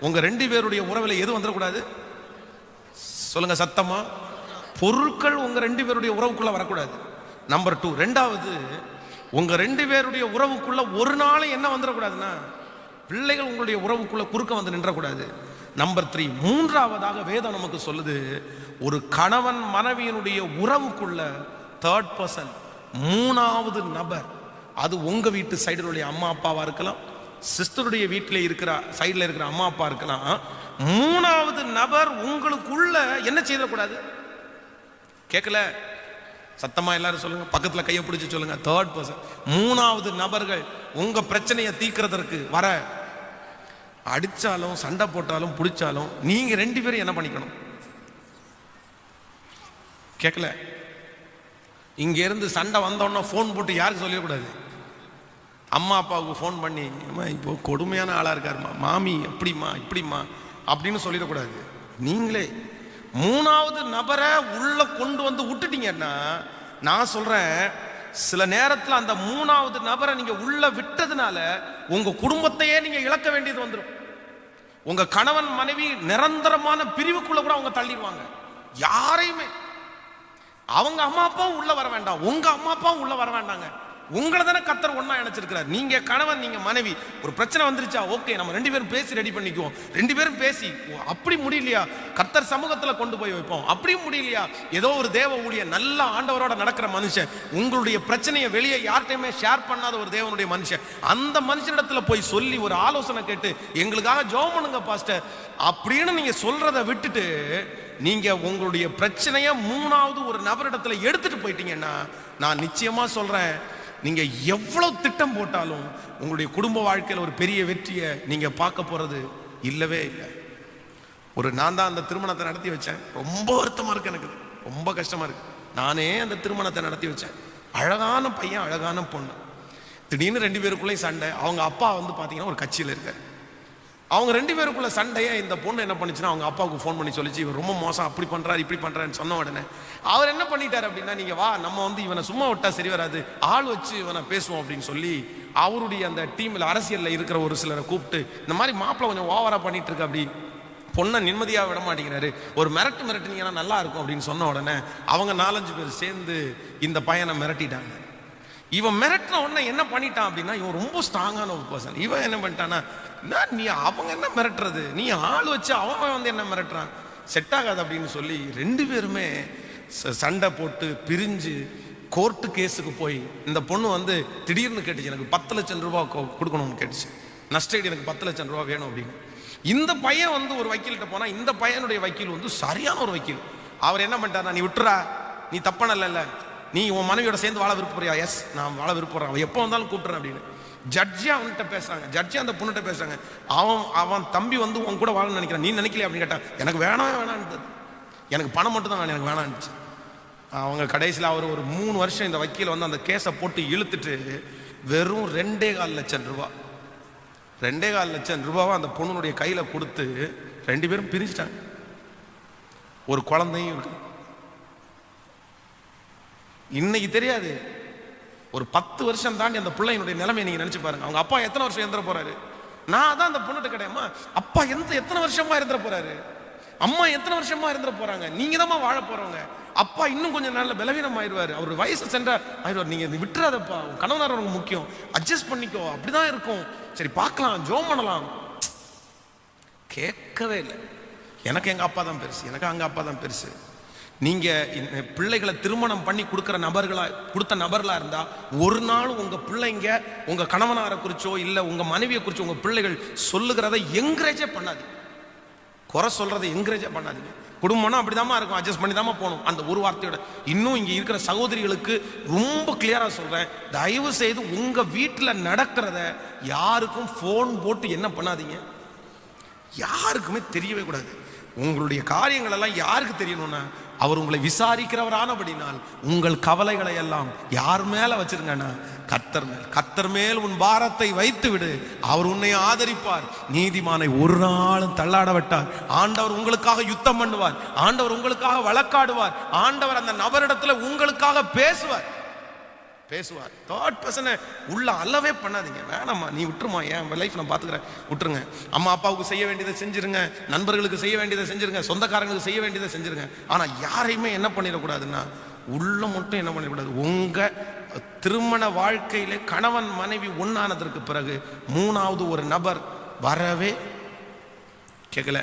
உங்கள் 2 பேருடைய உறவில் எது வந்துடக்கூடாது? சொல்லுங்க சத்தமா. பொருட்கள் உங்கள் 2 பேருடைய உறவுக்குள்ள வரக்கூடாது. நம்பர் 2, ரெண்டாவது உங்கள் 2 பேருடைய உறவுக்குள்ள ஒரு நாள் என்ன வந்துடக்கூடாதுன்னா, பிள்ளைகள் உங்களுடைய உறவுக்குள்ள குறுக்க வந்து நின்றக்கூடாது. நம்பர் 3, மூன்றாவதாக வேதம் நமக்கு சொல்லுது, ஒரு கணவன் மனைவியினுடைய உறவுக்குள்ள 3rd person, 3வது நபர், அது உங்க வீட்டு சைடுடைய அம்மா அப்பாவா இருக்கலாம், சிஸ்டருடைய வீட்டில் இருக்கிற சைடில் இருக்கிற அம்மா அப்பா இருக்கலாம். 3வது நபர் உங்களுக்குள்ள என்ன செய்யக்கூடாது? கேட்கல? சத்தமா எல்லாரும் சொல்லுங்க, பக்கத்துல கையை பிடிச்சு சொல்லுங்க. தேர்ட் பர்சன், மூணாவது நபர்கள் உங்க பிரச்சனையை தீர்க்கிறதற்கு வர அடிச்சாலும் சண்டை போட்டாலும் பிடிச்சாலும் நீங்க 2 பேரும் என்ன பண்ணிக்கணும்? கேட்கல? இங்க இருந்து சண்டை வந்தோன்னா போன் போட்டு யாருக்கு சொல்லிடக்கூடாது. அம்மா அப்பாவுக்கு ஃபோன் பண்ணி, அம்மா இப்போ கொடுமையான ஆளா இருக்காருமா, மாமி எப்படிம்மா இப்படிம்மா அப்படின்னு சொல்லிடக்கூடாது. நீங்களே மூணாவது நபரை உள்ள கொண்டு வந்து விட்டுட்டீங்கன்னா, நான் சொல்றேன், சில நேரத்தில் அந்த மூணாவது நபரை நீங்க உள்ள விட்டதுனால உங்க குடும்பத்தையே நீங்க இழக்க வேண்டியது வந்துடும். உங்க கணவன் மனைவி நிரந்தரமான பிரிவுக்குள்ள கூட அவங்க தள்ளிடுவாங்க. யாரையுமே அவங்க அம்மா அப்பாவும் உள்ள வர வேண்டாம், உங்க அம்மா அப்பாவும் உள்ள வர வேண்டாங்க. உங்களை தானே கர்த்தர் ஒண்ணா இணைச்சிருக்கிறார். நீங்க கணவன், நீங்க மனைவி, ஒரு பிரச்சனை வந்துருச்சா, ஓகே நம்ம 2 பேரும் பேசி ரெடி பண்ணிக்குவோம். 2 பேரும் பேசி, அப்படி முடியலையா கர்த்தர் சமூகத்துல கொண்டு போய் வைப்போம். அப்படி முடியலையா ஏதோ ஒரு தேவ ஊழிய நல்ல ஆண்டவரோட நடக்கிற மனுஷன், உங்களுடைய பிரச்சனையை வெளியே யார்கிட்டயுமே ஷேர் பண்ணாத ஒரு தேவனுடைய மனுஷன், அந்த மனுஷனிடத்துல போய் சொல்லி ஒரு ஆலோசனை கேட்டு எங்களுக்காக ஜெபம் பண்ணுங்க பாஸ்டர் அப்படின்னு நீங்க சொல்றதை விட்டுட்டு நீங்க உங்களுடைய பிரச்சனையை மூணாவது ஒரு நபரிடத்துல எடுத்துட்டு போயிட்டீங்கன்னா, நான் நிச்சயமா சொல்றேன், நீங்க எவ்வளவு திட்டம் போட்டாலும் உங்களுடைய குடும்ப வாழ்க்கையில் ஒரு பெரிய வெற்றியை நீங்க பார்க்க போறது இல்லவே இல்லை. நான் தான் அந்த திருமணத்தை நடத்தி வச்சேன். ரொம்ப வருத்தமா இருக்கு, எனக்கு ரொம்ப கஷ்டமா இருக்கு. நானே அந்த திருமணத்தை நடத்தி வச்சேன். அழகான பையன், அழகான பொண்ணு. திடீர்னு 2 பேருக்குள்ளேயும் சண்டை. அவங்க அப்பா வந்து பாத்தீங்கன்னா ஒரு கட்சியில் இருக்காரு. அவங்க 2 பேருக்குள்ள சண்டையை இந்த பொண்ணு என்ன பண்ணிச்சுன்னா, அவங்க அப்பாவுக்கு ஃபோன் பண்ணி சொல்லிச்சு, இவர் ரொம்ப மோசம், அப்படி பண்றாரு இப்படி பண்றாருன்னு சொன்ன உடனே அவர் என்ன பண்ணிட்டாரு அப்படின்னா, நீங்க வா நம்ம வந்து இவனை சும்மா விட்டா சரி வராது, ஆள் வச்சு இவனை பேசுவோம் அப்படின்னு சொல்லி அவருடைய அந்த டீம்ல அரசியல்ல இருக்கிற ஒரு சிலரை கூப்பிட்டு, இந்த மாதிரி மாப்பிள்ளை கொஞ்சம் ஓவரா பண்ணிட்டு இருக்கு, அப்படி பொண்ணை நிம்மதியாக விட மாட்டேங்கிறாரு, ஒரு மிரட்டுனீங்கன்னா நல்லா இருக்கும் அப்படின்னு சொன்ன உடனே அவங்க 4-5 பேர் சேர்ந்து இந்த பையனை மிரட்டிட்டாங்க. இவன் மிரட்டின உடனே என்ன பண்ணிட்டான் அப்படின்னா, இவன் ரொம்ப ஸ்ட்ராங்கான ஒரு பர்சன். இவன் என்ன பண்ணிட்டான்னா, நீ அவங்க என்ன மிரட்டுறது, நீ ஆள் வச்சு அவன் வந்து என்ன மிரட்டுறான், செட் ஆகாது அப்படின்னு சொல்லி 2 பேருமே சண்டை போட்டு பிரிஞ்சு கோர்ட்டு கேஸுக்கு போய் இந்த பொண்ணு வந்து திடீர்னு கேட்டுச்சு, எனக்கு 10 லட்சம் ரூபாய் கொடுக்கணும்னு கேட்டுச்சு, நஷ்டஈடு எனக்கு 10 லட்சம் ரூபாய் வேணும் அப்படின்னு. இந்த பையன் வந்து ஒரு வக்கீல்கிட்ட போனா, இந்த பையனுடைய வக்கீல் வந்து சரியான ஒரு வக்கீல். அவர் என்ன பண்ணிட்டார், நீ விட்டுறா, நீ தப்பானல்ல, நீ உன் மனைவியோட சேர்ந்து வாழ விருப்பறியா? எஸ் நான் வாழ விருப்பறேன், அவன் எப்போ வந்தாலும் கூப்பிட்றேன் அப்படின்னு ஜட்ஜி அவன்கிட்ட பேசுறாங்க. ஜட்ஜி அந்த பொண்ணுகிட்ட பேசுறாங்க, அவன் தம்பி வந்து உன் கூட வாழணும்னு நினைக்கிறான், நீ நினைக்கல அப்படின்னு கேட்டான். எனக்கு வேணான்னு, எனக்கு பணம் மட்டும் தான் வேணும், எனக்கு வேணான்னுச்சு. அவங்க கடைசியில் அவர் ஒரு 3 வருஷம் இந்த வக்கீல் வந்து அந்த கேஸை போட்டு இழுத்துட்டு வெறும் 2.25 லட்சம் ரூபாய் 2.25 லட்சம் ரூபாவை அந்த பொண்ணுடைய கையில கொடுத்து 2 பேரும் பிரிச்சுட்டாங்க. ஒரு குழந்தையும் இருக்கு. இன்னைக்கு தெரியாது, ஒரு 10 வருஷம் தாண்டி அந்த பிள்ளையினுடைய நிலைமை நீங்க நினைச்சு பாருங்க. அவங்க அப்பா எத்தனை வருஷம் இருந்துற போறாரு. நான் தான் அந்த பொண்ணுகிட்ட கிடையாமா, அப்பா எத்தனை வருஷமா இருந்துற போறாரு, அம்மா எத்தனை வருஷமா இருந்துற போறாங்க, நீங்க தான் வாழ போறவங்க. அப்பா இன்னும் கொஞ்சம் நல்ல பலவீனம் ஆயிடுவாரு, அவர் வயசு சென்ற ஆயிடுவார். நீங்க விட்டுறாதப்பா, கணவனார் உனக்கு முக்கியம், அட்ஜஸ்ட் பண்ணிக்கோ, அப்படிதான் இருக்கும், சரி பார்க்கலாம், ஜோம் பண்ணலாம். கேட்கவே இல்லை. எனக்கு எங்க அப்பா தான் பெருசு, எனக்கு அங்க அப்பா தான் பெருசு. நீங்க பிள்ளைகளை திருமணம் பண்ணி கொடுத்த நபர்களா இருந்தா, ஒரு நாள் உங்க பிள்ளைங்க உங்க கணவனாரை குறிச்சோ இல்ல உங்க மனைவியை குறிச்சோ உங்க பிள்ளைகள் சொல்லுகிறத என்கரேஜே பண்ணாது, குறை சொல்றதை என்கரேஜே பண்ணாதீங்க. குடும்பம்னா அப்படிதாம்மா இருக்கும், அட்ஜஸ்ட் பண்ணி தாமா போகணும், அந்த ஒரு வார்த்தையோட. இன்னும் இங்க இருக்கிற சகோதரிகளுக்கு ரொம்ப கிளியரா சொல்றேன், தயவு செய்து உங்க வீட்டில் நடக்கிறத யாருக்கும் போன் போட்டு என்ன பண்ணாதீங்க, யாருக்குமே தெரியவே கூடாது. உங்களுடைய காரியங்கள் எல்லாம் யாருக்கு தெரியணும்னா, அவர் உங்களை விசாரிக்கிறவரானபடினால் உங்கள் கவலைகளை எல்லாம் யார் மேல வச்சிருங்கன்னா, கர்த்தர் மேல். கர்த்தர் மேல் உன் பாரத்தை வைத்து விடு, அவர் உன்னை ஆதரிப்பார். நீதிமானை ஒரு நாளும் தள்ளாட விட்டார். ஆண்டவர் உங்களுக்காக யுத்தம் பண்ணுவார், ஆண்டவர் உங்களுக்காக வழக்காடுவார், ஆண்டவர் அந்த நபரிடத்துல உங்களுக்காக பேசுவார். தேர்ட் பர்சனை உள்ள அல்லவே பண்ணாதீங்க. வேணாம்மா, நீ விட்டுருமா, என் லைஃப் நான் பார்த்துக்கிறேன், விட்டுருங்க. அம்மா அப்பாவுக்கு செய்ய வேண்டியதை செஞ்சிருங்க, நண்பர்களுக்கு செய்ய வேண்டியதை செஞ்சிருங்க, சொந்தக்காரங்களுக்கு செய்ய வேண்டியதை செஞ்சிருங்க. ஆனால் யாரையுமே என்ன பண்ணிடக்கூடாதுன்னா, உள்ள மட்டும் என்ன பண்ணிடக்கூடாது, உங்க திருமண வாழ்க்கையிலே கணவன் மனைவி ஒன்னானதற்கு பிறகு மூணாவது ஒரு நபர் வரவே கேட்கல.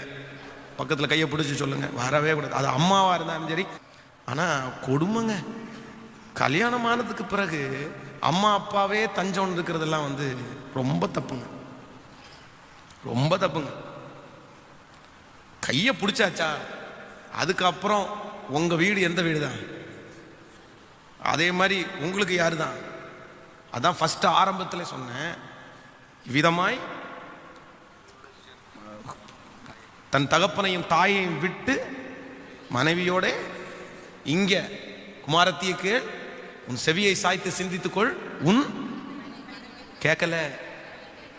பக்கத்தில் கையை பிடிச்சி சொல்லுங்க, வரவே கூடாது. அது அம்மாவா இருந்தாலும் சரி. ஆனால் கொடுமைங்க, கல்யாணம் ஆனதுக்கு பிறகு அம்மா அப்பாவே தஞ்சம் இருக்கிறதெல்லாம் வந்து ரொம்ப தப்புங்க, ரொம்ப தப்புங்க. கையை பிடிச்சாச்சா, அதுக்கப்புறம் உங்க வீடு எந்த வீடு தான்? அதே மாதிரி உங்களுக்கு யாரு தான்? அதான் ஃபர்ஸ்ட் ஆரம்பத்தில் சொன்னேன். விதமாய் தன் தகப்பனையும் தாயையும் விட்டு மனைவியோட இங்க குமாரத்திய கீழ் உன் செவியை சாய்த்து சிந்தித்துக்கொள். உன் கேட்கல.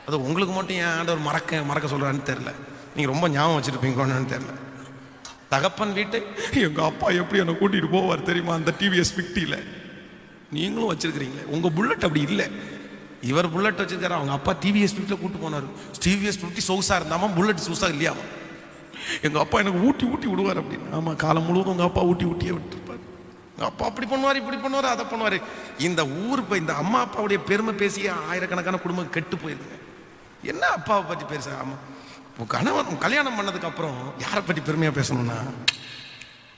அது உங்களுக்கு மட்டும் ஏன் ஆண்டவர் மறக்க சொல்றான்னு தெரியல. நீங்க ரொம்ப ஞாபகம் வச்சிருப்பீங்கன்னு தெரியல. தகப்பன் வீட்டை எங்க அப்பா எப்படி என்னை கூட்டிட்டு போவார் தெரியுமா? அந்த டிவிஎஸ் 50ல நீங்களும் வச்சிருக்கிறீங்களே. உங்க புல்லட் அப்படி இல்லை. இவர் புல்லட் வச்சிருக்காரு, அவங்க அப்பா டிவிஎஸ் 50ல கூட்டு போனாரு. டிவிஎஸ் 50 சொகுசா இருந்தாமா, புல்லட் சொகுசா இல்லையாமா. எங்க அப்பா எனக்கு ஊட்டி விடுவார் அப்படின்னு. ஆமா, காலம் முழுவதும் உங்க அப்பா ஊட்டியே விட்டுருப்பாரு. எங்க அப்பா அப்படி பண்ணுவார், இப்படி பண்ணுவார், அதை பண்ணுவாரு. இந்த ஊர் இந்த அம்மா அப்பாவுடைய பெருமை பேசி ஆயிரக்கணக்கான குடும்பம் கெட்டு போயிருங்க. என்ன அப்பாவை பற்றி பேச? ஆமா, கணவன் கல்யாணம் பண்ணதுக்கு அப்புறம் யாரை பற்றி பெருமையா பேசணும்னா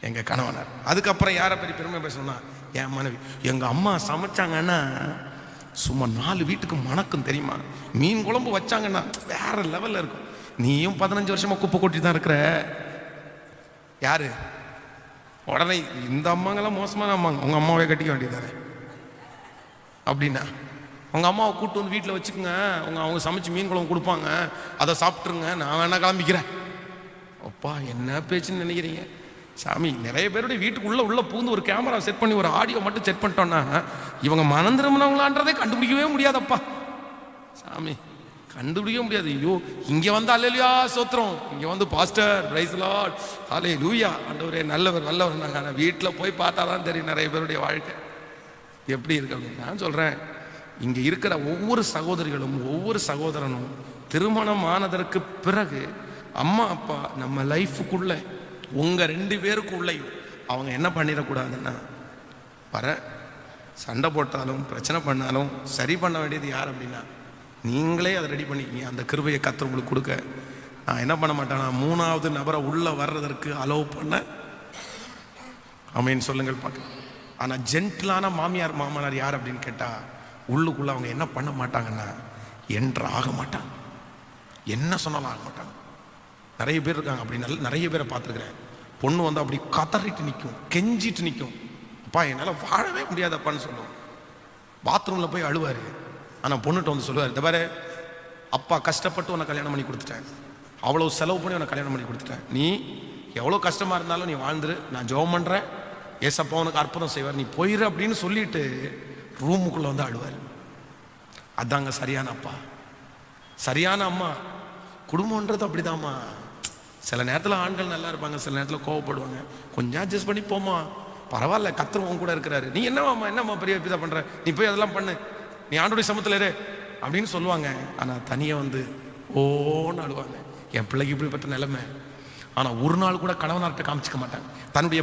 எங்க கணவனார். அதுக்கப்புறம் யாரை பற்றி பெருமையா பேசணும்னா என் மனைவி. எங்க அம்மா சமைச்சாங்கன்னா சும்மா 4 வீட்டுக்கு மணக்கும் தெரியுமா. மீன் குழம்பு வச்சாங்கன்னா வேற லெவல்ல இருக்கும். நீயும் 15 வருஷமா குப்பை கொட்டி தான் இருக்கிற. யாரு? உடனே இந்த அம்மாங்கெல்லாம் மோசமான அம்மாங்க, உங்க அம்மாவே கட்டிக்க வேண்டியதானே அப்படின்னா உங்க அம்மாவை கூட்டு வந்து வீட்டில் வச்சுக்கோங்க, அவங்க சமைச்சு மீன் குழம்பு கொடுப்பாங்க, அதை சாப்பிட்ருங்க, நான் வேணா கிளம்பிக்கிறேன். அப்பா என்ன பேச்சுன்னு நினைக்கிறீங்க சாமி? நிறைய பேருடைய வீட்டுக்குள்ள பூந்து ஒரு கேமரா செட் பண்ணி ஒரு ஆடியோ மட்டும் செட் பண்ணிட்டோம்னா இவங்க மனம் திரும்பினவங்களான்றதே கண்டுபிடிக்கவே முடியாதப்பா சாமி, கண்டுபிடிக்க முடியாது. ஐயோ, இங்க வந்து அல்லேலூயா சோத்திரம், இங்க வந்து பாஸ்டர் பிரைஸ் லார்ட் அல்லேலூயா ஆண்டவரே நல்லவர் நல்லவர் நாங்க. ஆனால் வீட்டில் போய் பார்த்தா தான் தெரியும் நிறைய பேருடைய வாழ்க்கை எப்படி இருக்கு அப்படின்னு. நான் சொல்றேன், இங்க இருக்கிற ஒவ்வொரு சகோதரிகளும் ஒவ்வொரு சகோதரனும் திருமணம் ஆனதற்கு பிறகு அம்மா அப்பா நம்ம லைஃபுக்குள்ள உங்க 2 பேருக்குள்ளையும் அவங்க என்ன பண்ணிடக்கூடாதுன்னா, சண்டை போட்டாலும் பிரச்சனை பண்ணாலும் சரி பண்ண வேண்டியது யார் அப்படின்னா நீங்களே அதை ரெடி பண்ணிக்கிங்க. அந்த கிருபையை கர்த்தர் உங்களுக்கு கொடுக்க நான் என்ன பண்ண மாட்டேன், நான் 3வது நபரை உள்ள வர்றதற்கு அலோவ் பண்ண ஆமேன்னு சொல்லுங்கள் பார்க்கலாம். ஆனால் ஜென்டிலான மாமியார் மாமனார் யார் அப்படின்னு கேட்டால் உள்ளுக்குள்ள அவங்க என்ன பண்ண மாட்டாங்கன்னா என்ற ஆக மாட்டாங்க, என்ன சொன்னாலும் ஆக மாட்டாங்க. நிறைய பேர் இருக்காங்க அப்படி. நிறைய பேரை பார்த்துருக்குறேன். பொண்ணு வந்து அப்படி கதறிட்டு நிற்கும், கெஞ்சிட்டு நிற்கும். அப்பா என்னால் வாழவே முடியாதப்பான்னு சொல்லுவோம். பாத்ரூமில் போய் அழுவார். ஆனால் பொண்ணுகிட்ட வந்து சொல்லுவார், இந்த பாரு அப்பா கஷ்டப்பட்டு உன்னை கல்யாணம் பண்ணி கொடுத்துட்டேன், அவ்வளோ செலவு பண்ணி உன்னை கல்யாணம் பண்ணி கொடுத்துட்டேன், நீ எவ்வளோ கஷ்டமாக இருந்தாலும் நீ வாழ்ந்துரு, நான் ஜெபம் பண்ணுறேன், ஏசப்பா உனக்கு அற்புதம் செய்வார், நீ போயிரு அப்படின்னு சொல்லிட்டு ரூமுக்குள்ளே வந்து அழுவார். அதாங்க சரியான அப்பா, சரியான அம்மா. குடும்பம்ன்றது அப்படிதாம்மா. சில நேரத்தில் ஆண்கள் நல்லா இருப்பாங்க, சில நேரத்தில் கோவப்படுவாங்க. கொஞ்சம் அட்ஜஸ்ட் பண்ணி போமா, பரவாயில்ல, கர்த்தர் உன் கூட இருக்கிறாரு, நீ என்னம்மா பெரிய இதை பண்ற, நீ போய் அதெல்லாம் பண்ணு, நீ ஆண்டோடைய சமூகத்தில் இரு அப்படின்னு சொல்லுவாங்க. ஆனால் தனியாக வந்து ஓன்னு அழுவாங்க, என் பிள்ளைக்கு இப்படிப்பட்ட நிலைமை. ஆனால் ஒரு நாள் கூட கணவனார்கிட்ட காமிச்சிக்க மாட்டாங்க, தன்னுடைய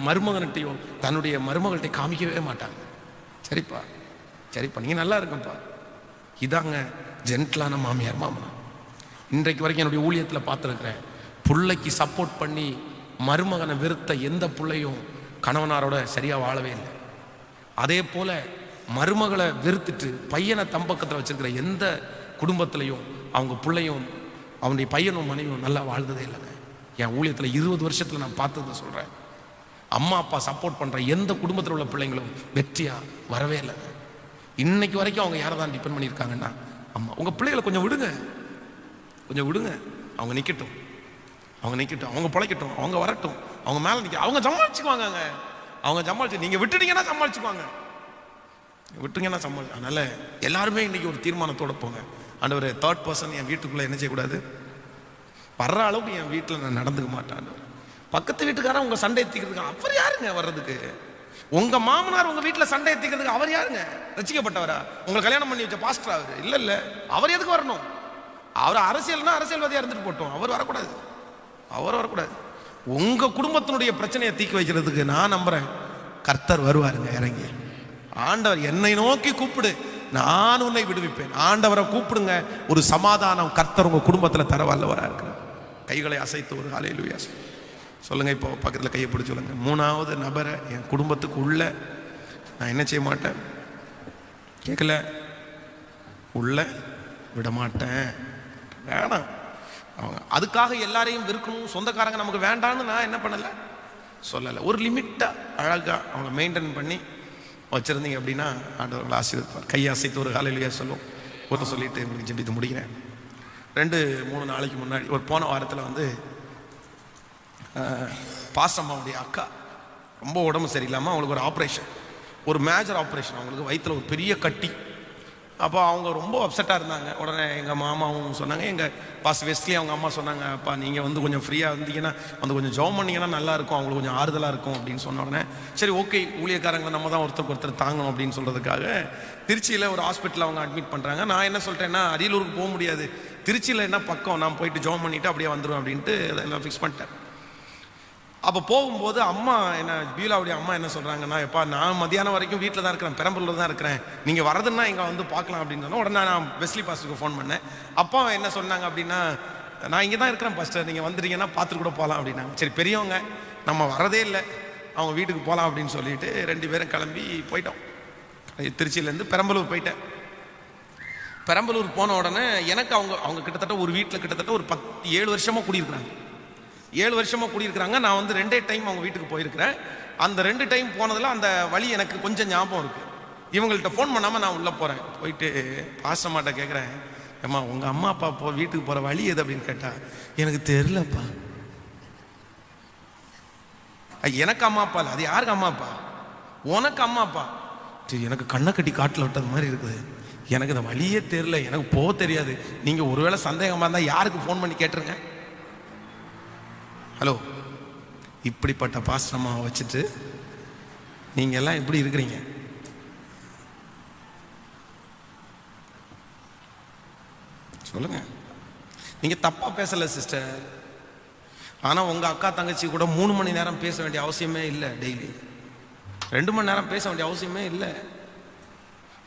மருமகன்கிட்டையோ தன்னுடைய மருமகள்கிட்ட காமிக்கவே மாட்டாங்க. சரிப்பா நீங்கள் நல்லா இருக்குப்பா. இதாங்க ஜென்டிலான மாமியார் மாமனார். இன்றைக்கு வரைக்கும் என்னுடைய ஊழியத்தில் பார்த்துருக்கிறேன், பிள்ளைக்கு சப்போர்ட் பண்ணி மருமகனை வெறுத்த எந்த பிள்ளையும் கணவனாரோட சரியாக வாழவே இல்லை. அதே போல் மருமகளை வெறுத்துட்டு பையனை தம்பக்கத்தில் வச்சிருக்கிற எந்த குடும்பத்திலையும் அவங்க பிள்ளையும் அவனுடைய பையனும் மனைவியும் நல்லா வாழ்ந்ததே இல்லைங்க. என் ஊழியத்தில் 20 வருஷத்தில் நான் பார்த்ததை சொல்கிறேன். அம்மா அப்பா சப்போர்ட் பண்ணுற எந்த குடும்பத்தில் உள்ள பிள்ளைங்களும் வெற்றியாக வரவே இல்லைங்க. இன்னைக்கு வரைக்கும் அவங்க யாரை தான் டிபெண்ட் பண்ணியிருக்காங்கன்னா அம்மா. உங்கள் பிள்ளைகளை கொஞ்சம் விடுங்க, அவங்க நிற்கட்டும், அவங்க பிழைக்கட்டும், அவங்க வரட்டும், அவங்க மேலே நிற்க, அவங்க சமாளிச்சுக்குவாங்க. அவங்க சமாளிச்சு நீங்கள் விட்டுட்டீங்கன்னா சமாளிச்சுக்குவாங்க, அதனால எல்லாருமே இன்னைக்கு ஒரு தீர்மானத்தோட போங்க. ஆண்டவரே, 3rd பர்சன் என் வீட்டுக்குள்ள என்ன செய்யக்கூடாது, வர்ற அளவுக்கு என் வீட்டில் நான் நடந்துக்க மாட்டேன். பக்கத்து வீட்டுக்காரன் உங்க சண்டை எத்திக்கிறதுக்கு அவர் யாருங்க வர்றதுக்கு? உங்க மாமனார் உங்க வீட்டில் சண்டை எத்திக்கிறதுக்கு அவர் யாருங்க? ரசிக்கப்பட்டவரா? உங்களை கல்யாணம் பண்ணி வச்ச பாஸ்டர் அவர் இல்ல, அவர் எதுக்கு வரணும்? அவர் அரசியல்னா அரசியல்வாதியா இருந்துட்டு போட்டோம், அவர் வரக்கூடாது. உங்க குடும்பத்தினுடைய பிரச்சனையை தீக்க வைக்கிறதுக்கு நான் நம்புறேன் கர்த்தர் வருவாருங்க இறங்கி. ஆண்டவர் என்னை நோக்கி கூப்பிடு, நான் உன்னை விடுவிப்பேன். ஆண்டவரை கூப்பிடுங்க, ஒரு சமாதானம் கர்த்தர் உங்க குடும்பத்தில் தர வல்லவரா இருக்கிறார். கைகளை அசைத்து ஒரு ஹல்லேலூயா சொல்லுங்க. இப்போ பக்கத்தில் கையை பிடிச்சி சொல்லுங்க, 3வது நபரை என் குடும்பத்துக்கு உள்ள நான் என்ன செய்ய மாட்டேன், கேட்கல, உள்ள விட மாட்டேன். வேணாம், அவங்க அதுக்காக எல்லாரையும் வெறுக்கணும், சொந்தக்காரங்க நமக்கு வேண்டான்னு நான் என்ன பண்ணலை, சொல்லலை. ஒரு லிமிட்டாக அழகாக அவங்க மெயின்டைன் பண்ணி வச்சுருந்தீங்க அப்படின்னா ஆண்டவர்கள் ஆசீர்வதிப்பார். கையை அசைத்து ஒரு ஹல்லேலூயா சொல்லும். ஒரு சொல்லிட்டு உங்களுக்கு ஜெபித்து முடிக்கிறேன். 2-3 நாளைக்கு முன்னாடி ஒரு போன வாரத்தில் வந்து பாசம்மாவுடைய அக்கா ரொம்ப உடம்பு சரியில்லாமல் அவங்களுக்கு ஒரு ஆப்ரேஷன், ஒரு மேஜர் ஆப்ரேஷன். அவங்களுக்கு வயிற்றில் ஒரு பெரிய கட்டி. அப்போ அவங்க ரொம்ப அப்செட்டாக இருந்தாங்க. உடனே எங்கள் மாமாவும் சொன்னாங்க, எங்கள் பாஸ் வெஸ்ட்லி அவங்க அம்மா சொன்னாங்க, அப்பா நீங்கள் வந்து கொஞ்சம் ஃப்ரீயாக இருந்தீங்கன்னா வந்து கொஞ்சம் ஜெபம் பண்ணிங்கன்னா நல்லாயிருக்கும், அவங்களுக்கு கொஞ்சம் ஆறுதலாக இருக்கும் அப்படின்னு சொன்ன உடனே சரி ஓகே, ஊழியக்காரங்களை நம்ம தான் ஒருத்தருக்கு ஒருத்தர் தாங்கணும் அப்படின்னு சொல்கிறதுக்காக திருச்சியில் ஒரு ஹாஸ்பிட்டலில் அவங்க அட்மிட் பண்ணுறாங்க. நான் என்ன சொல்லிட்டேன்னா, அரியலூருக்கு போக முடியாது, திருச்சியில் என்ன பக்கம், நான் போயிட்டு ஜெபம் பண்ணிவிட்டு அப்படியே வந்துடும் அப்படின்ட்டு அதெல்லாம் ஃபிக்ஸ் பண்ணிட்டேன். அப்போ போகும்போது அம்மா என்ன, பீலாவுடைய அம்மா என்ன சொல்கிறாங்கன்னா, எப்பா நான் மத்தியானம் வரைக்கும் வீட்டில் தான் இருக்கிறேன், பெரம்பலூரில் தான் இருக்கிறேன், நீங்கள் வரதுன்னா இங்கே வந்து பார்க்கலாம் அப்படின்னு சொன்னால் உடனே நான் வெஸ்லி பாஸ்டருக்கு ஃபோன் பண்ணேன். அப்பா என்ன சொன்னாங்க அப்படின்னா, நான் இங்கே தான் இருக்கிறேன் பாஸ்டர், நீங்கள் வந்துட்டீங்கன்னா பார்த்துட்டு கூட போகலாம் அப்படின்னாங்க. சரி பெரியவங்க, நம்ம வரதே இல்லை, அவங்க வீட்டுக்கு போகலாம் அப்படின்னு சொல்லிட்டு 2 பேரும் கிளம்பி போயிட்டோம். திருச்சியிலேருந்து பெரம்பலூர் போயிட்டேன். பெரம்பலூர் போன உடனே எனக்கு அவங்க கிட்டத்தட்ட ஒரு வீட்டில் கிட்டத்தட்ட ஒரு 7 வருஷமாக குடியிருக்கிறாங்க. 7 வருஷமாக குடியிருக்கிறாங்க. நான் வந்து 2 டைம் அவங்க வீட்டுக்கு போயிருக்கிறேன். அந்த 2 டைம் போனதில் அந்த வழி எனக்கு கொஞ்சம் ஞாபகம் இருக்குது. இவங்கள்ட்ட ஃபோன் பண்ணாமல் நான் உள்ளே போகிறேன். போயிட்டு பாசமாட்ட கேட்குறேன், ஏம்மா உங்கள் அம்மா அப்பா வீட்டுக்கு போகிற வழி எது அப்படின்னு கேட்டால், எனக்கு தெரிலப்பா. எனக்கு அம்மா அப்பா இல்லை, அது யாருக்கு அம்மா அப்பா? உனக்கு அம்மா அப்பா. சரி, எனக்கு கண்ணை கட்டி காட்டில் விட்டது மாதிரி இருக்குது, எனக்கு இந்த வழியே தெரில, எனக்கு போக தெரியாது, நீங்கள் ஒருவேளை சந்தேகமாக இருந்தால் யாருக்கு ஃபோன் பண்ணி கேட்டுருங்க. ஹலோ, இப்படிப்பட்ட பாஸ்டம்மாவை வச்சுட்டு நீங்கள் எல்லாம் எப்படி இருக்கிறீங்க? சொல்லுங்க. நீங்கள் தப்பாக பேசலை சிஸ்டர், ஆனால் உங்கள் அக்கா தங்கச்சி கூட 3 மணி நேரம் பேச வேண்டிய அவசியமே இல்லை. டெய்லி 2 மணி நேரம் பேச வேண்டிய அவசியமே இல்லை.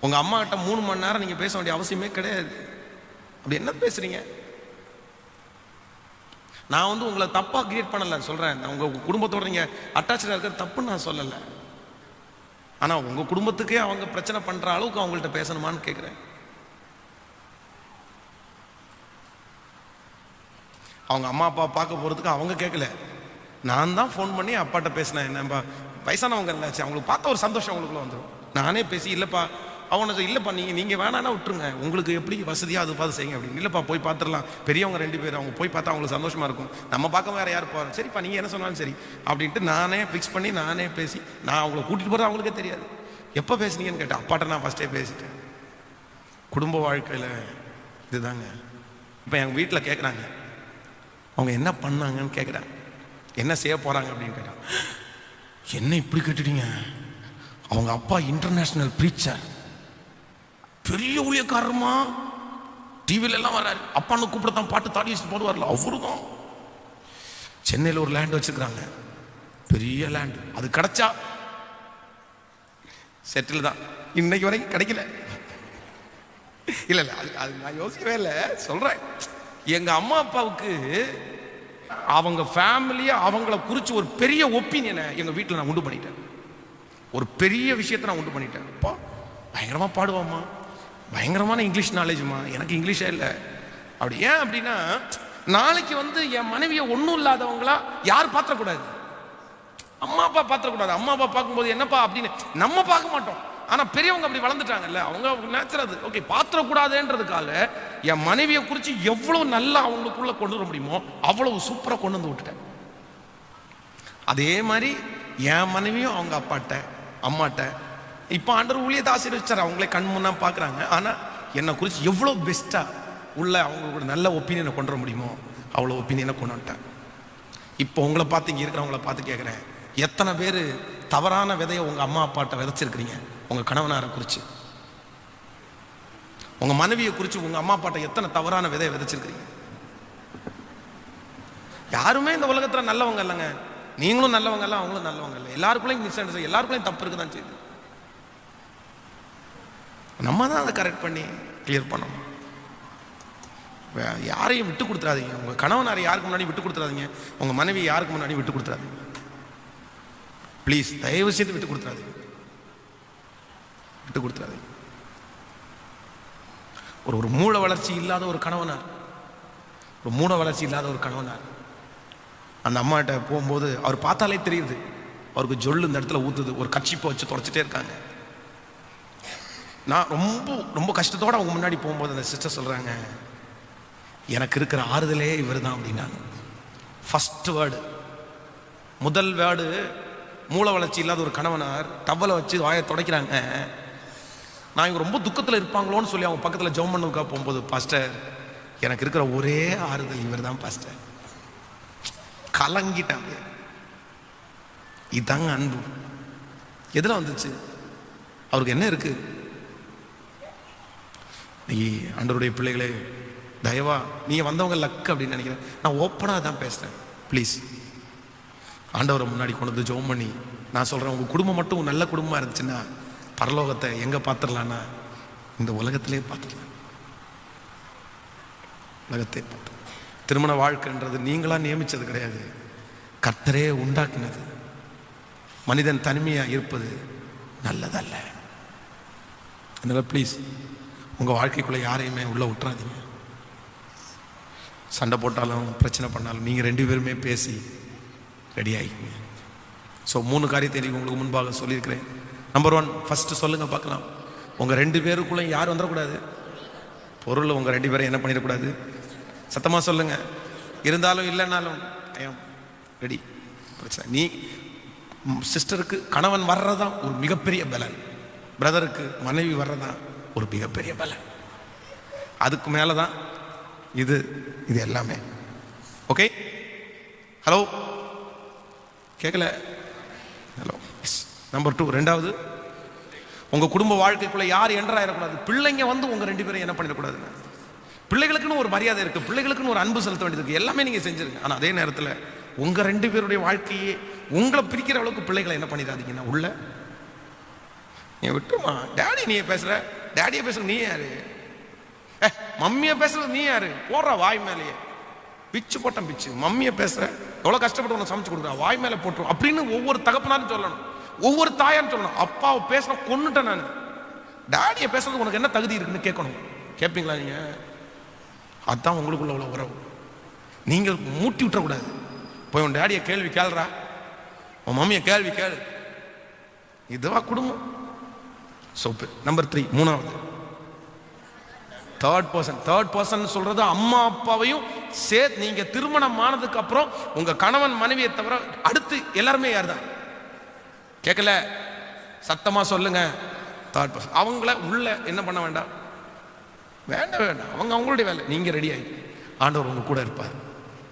உங்கள் அம்மா கிட்ட 3 மணி நேரம் நீங்கள் பேச வேண்டிய அவசியமே கிடையாது. அப்படி என்ன பேசுகிறீங்க? நான் வந்து உங்களை தப்பாக கிரியேட் பண்ணலை சொல்கிறேன். உங்கள் குடும்பத்தோடு நீங்கள் அட்டாச்சாக இருக்கிறது தப்புன்னு நான் சொல்லலை. ஆனால் உங்கள் குடும்பத்துக்கே அவங்க பிரச்சனை பண்ணுற அளவுக்கு அவங்கள்ட்ட பேசணுமான்னு கேட்குறேன். அவங்க அம்மா அப்பா பார்க்க போகிறதுக்கு அவங்க கேட்கல, நான் தான் ஃபோன் பண்ணி அப்பாட்ட பேசினேன். என்னப்பா வயசானவங்க இல்லாச்சு, அவங்களுக்கு பார்த்த ஒரு சந்தோஷம் அவங்களுக்குள்ள வந்துடும். நானே பேசி, இல்லைப்பா அவனை இல்லைப்பா நீங்கள் வேணான்னா விட்டுருங்க, உங்களுக்கு எப்படி வசதியாக அது பார்த்து செய்யுங்க அப்படின்னு. இல்லைப்பா போய் பார்த்துடலாம், பெரியவங்க 2 பேர், அவங்க போய் பார்த்தா அவங்களுக்கு சந்தோஷமாக இருக்கும், நம்ம பார்க்க வேறு யார் போகிறோம், சரிப்பா நீங்கள் என்ன சொன்னாலும் சரி அப்படின்ட்டு நானே ஃபிக்ஸ் பண்ணி நானே பேசி, நான் அவங்கள கூட்டிகிட்டு போகிறது அவங்களுக்கே தெரியாது. எப்போ பேசுனீங்கன்னு கேட்டேன். அப்பாட்ட நான் ஃபஸ்ட்டே பேசிட்டேன். குடும்ப வாழ்க்கையில் இதுதாங்க. இப்போ எங்கள் வீட்டில் கேட்குறாங்க, அவங்க என்ன பண்ணாங்கன்னு கேட்குறாங்க, என்ன செய்ய போகிறாங்க அப்படின்னு கேட்டாங்க. என்ன இப்படி கேட்டுட்டீங்க? அவங்க அப்பா இன்டர்நேஷ்னல் ப்ரீச்சர், பெரிய ஊழியக்காரமா, டிவில எல்லாம் வராரு, அப்பான்னு கூப்பிடத்தான் பாட்டு தாடி வச்சு போடுவார்ல, அவரு தான். சென்னையில் ஒரு லேண்ட் வச்சிருக்கிறாங்க, பெரிய லேண்ட். அது கிடைச்சா செட்டில் தான். இன்னைக்கு வரைக்கும் கிடைக்கல. இல்லை இல்லை, அது நான் யோசிக்கவே இல்லை, சொல்றேன். எங்க அம்மா அப்பாவுக்கு அவங்க ஃபேமிலியை அவங்கள குறித்து ஒரு பெரிய ஒப்பீனியனை எங்க வீட்டில் நான் உண்டு பண்ணிட்டேன். ஒரு பெரிய விஷயத்தை நான் உண்டு பண்ணிட்டேன். அப்பா பயங்கரமா பாடுவாம்மா, பயங்கரமான இங்கிலீஷ் நாலேஜுமா, எனக்கு இங்கிலீஷே இல்லை அப்படி. ஏன் அப்படின்னா, நாளைக்கு வந்து என் மனைவியை ஒன்றும் இல்லாதவங்களா யார் பாத்திரக்கூடாது, அம்மா அப்பா பாத்திரக்கூடாது. அம்மா அப்பா பார்க்கும்போது என்னப்பா அப்படின்னு நம்ம பார்க்க மாட்டோம், ஆனால் பெரியவங்க அப்படி வளர்ந்துட்டாங்கல்ல, அவங்க நேச்சுரல் அது. ஓகே, பாத்திரக்கூடாதுன்றதுக்காக என் மனைவியை குறித்து எவ்வளோ நல்லா அவங்களுக்குள்ள கொண்டு வர முடியுமோ அவ்வளவு சூப்பராக கொண்டு வந்து விட்டுட்டேன். அதே மாதிரி என் மனைவியும் அவங்க அப்பாட்ட அம்மாட்ட இப்போ ஆண்டவர் ஊழியத்தை ஆசீர்வதிச்சார், அவங்களே கண் முன்னா பார்க்குறாங்க. ஆனால் என்னை குறித்து எவ்வளோ பெஸ்ட்டாக உள்ள அவங்களுக்கு நல்ல ஒப்பீனியனை கொண்டு வர முடியுமோ அவ்வளோ ஒப்பீனியனை கொண்டு வந்துட்டேன். இப்போ உங்களை பார்த்து, இங்கே இருக்கிறவங்கள பார்த்து கேட்குறேன், எத்தனை பேர் தவறான விதையை உங்கள் அம்மா அப்பாட்ட விதைச்சிருக்கிறீங்க? உங்கள் கணவனாரை குறித்து, உங்கள் மனைவியை குறித்து உங்கள் அம்மா அப்பாட்ட எத்தனை தவறான விதையை விதைச்சிருக்கிறீங்க? யாருமே இந்த உலகத்தில் நல்லவங்க இல்லைங்க. நீங்களும் நல்லவங்க இல்லை, அவங்களும் நல்லவங்க இல்லை. எல்லாருக்குள்ளேயும் மிஸ் அண்டர்ஸ்டாண்டிங், எல்லாருக்குள்ளேயும் தப்பு இருக்கு தான் செய்யுது. நம்ம தான் அதை கரெக்ட் பண்ணி கிளியர் பண்ணணும். யாரையும் விட்டு கொடுத்துறாதீங்க. உங்கள் கணவனாரை யாருக்கு முன்னாடி விட்டு கொடுத்துறாதீங்க, உங்கள் மனைவி யாருக்கு முன்னாடி விட்டு கொடுத்துறாதீங்க. ப்ளீஸ் தயவு செய்து விட்டு கொடுத்துறாதீங்க, விட்டு கொடுத்துறாதீங்க. ஒரு மூளை வளர்ச்சி இல்லாத ஒரு கணவனார், ஒரு மூளை வளர்ச்சி இல்லாத ஒரு கணவனார் அந்த அம்மாட்ட போகும்போது அவர் பார்த்தாலே தெரியுது, அவருக்கு ஜொல்லு இந்த இடத்துல ஊற்றுது, ஒரு கட்சிப்பை வச்சு தொடச்சிட்டே இருக்காங்க. நான் ரொம்ப ரொம்ப கஷ்டத்தோடு அவங்க முன்னாடி போகும்போது அந்த சிஸ்டர் சொல்கிறாங்க, எனக்கு இருக்கிற ஆறுதலே இவர் தான் அப்படின்னாங்க. ஃபஸ்ட் வேர்டு, முதல் வேர்டு, மூளை வளர்ச்சி இல்லாத ஒரு கணவனார் டவலை வச்சு வாயை துடைக்கிறாங்க. நான் இவங்க ரொம்ப துக்கத்தில் இருப்பாங்களோன்னு சொல்லி அவங்க பக்கத்தில் ஜெபம் பண்ணுறதுக்காக போகும்போது, பாஸ்டர் எனக்கு இருக்கிற ஒரே ஆறுதல் இவர் தான் பாஸ்டர். கலங்கிட்டாங்க. இதாங்க அன்பு. எதில் வந்துச்சு? அவருக்கு என்ன இருக்கு? நீ ஆண்டவருடைய பிள்ளைகளே, தயவா நீங்கள் வந்தவங்க லக்கு அப்படின்னு நினைக்கிறேன். நான் ஓப்பனாக தான் பேசுகிறேன். ப்ளீஸ் ஆண்டவரை முன்னாடி கொண்டு வந்து ஜெபம் பண்ணி நான் சொல்கிறேன், உங்கள் குடும்பம் மட்டும் நல்ல குடும்பமாக இருந்துச்சுன்னா பரலோகத்தை எங்கே பார்த்துடலான்னா இந்த உலகத்திலே பார்த்துடலாம். உலகத்தை பார்த்து. திருமண வாழ்க்கைன்றது நீங்களாக நியமித்தது கிடையாது, கர்த்தரே உண்டாக்கினது. மனிதன் தனிமையாக இருப்பது நல்லதல்ல. அதனால் ப்ளீஸ் உங்கள் வாழ்க்கைக்குள்ளே யாரையுமே உள்ளே விட்டுறாதீங்க. சண்டை போட்டாலும் பிரச்சனை பண்ணாலும் நீங்கள் 2 பேருமே பேசி ரெடி ஆகிக்குங்க. ஸோ 3 காரியத்தை உங்களுக்கு முன்பாக சொல்லியிருக்கிறேன். நம்பர் 1, ஃபஸ்ட்டு சொல்லுங்கள் பார்க்கலாம். உங்கள் 2 பேருக்குள்ளே யார் வந்துடக்கூடாது. பொருள் உங்கள் 2 பேரும் என்ன பண்ணிடக்கூடாது. சத்தமாக சொல்லுங்கள். இருந்தாலும் இல்லைன்னாலும் ஐயம் ரெடி. பிரச்சனை நீ சிஸ்டருக்கு கணவன் வர்றதான் ஒரு மிகப்பெரிய பலன். பிரதருக்கு மனைவி வர்றதான் ஒரு மிகப்பெரிய பலன். அதுக்கு மேலே தான் இது எல்லாமே. ஓகே, ஹலோ கேட்கல? ஹலோ. நம்பர் 2, ரெண்டாவது, உங்கள் குடும்ப வாழ்க்கைக்குள்ளே யார் என்ட்ராயிடக்கூடாது. பிள்ளைங்க வந்து உங்கள் 2 பேரும் என்ன பண்ணிடக்கூடாதுங்க. பிள்ளைகளுக்குன்னு ஒரு மரியாதை இருக்குது, பிள்ளைகளுக்குன்னு ஒரு அன்பு செலுத்த வேண்டியது இருக்குது. எல்லாமே நீங்கள் செஞ்சுருங்க. ஆனால் அதே நேரத்தில் உங்கள் 2 பேருடைய வாழ்க்கையே உங்களை பிரிக்கிற அளவுக்கு பிள்ளைகளை என்ன பண்ணிடாதீங்கன்னா உள்ள நீ விட்டுமா. டேடி நீ பேசுகிற, டேடியை பேசுகிற நீ யாரு? மம்மியை பேசுறது நீ யாரு? போடுற வாய் மேலேயே பிச்சு போட்டேன் பிச்சு. மம்மியை பேசுற, எவ்வளோ கஷ்டப்பட்டு உனக்கு சமைச்சு கொடுக்குறா, வாய் மேலே போட்டுரும் அப்படின்னு ஒவ்வொரு தகப்பனாரும் சொல்லணும், ஒவ்வொரு தாயாரும் சொல்லணும். அப்பாவை பேசுன கொன்னுட்டேன் நான், டேடியை பேசுறது உனக்கு என்ன தகுதி இருக்குன்னு கேட்கணும். கேட்பீங்களா நீங்க? அதுதான் உங்களுக்குள்ள உள்ள உறவு. நீங்கள் மூட்டி விட்டுறக்கூடாது. போய் உன் டேடியை கேள்வி கேள்றா, உன் மம்மியை கேள்வி கேளு. இதுவா குடும்பம்? சோப்பு. நம்பர் 3, மூணாவது, தேர்ட் பர்சன் சொல்றது அம்மா அப்பாவையும் சேர்த்து. நீங்க திருமணம் ஆனதுக்கு அப்புறம் உங்க கணவன் மனைவியை தவிர அடுத்து எல்லாருமே யார் தான்? கேட்கல? சத்தமா சொல்லுங்க. Third person. அவங்கள உள்ள என்ன பண்ண வேண்டாம், வேண்டாம். அவங்க அவங்களுடைய வேலை. நீங்க ரெடி ஆகி ஆண்டவர் உங்க கூட இருப்பார்.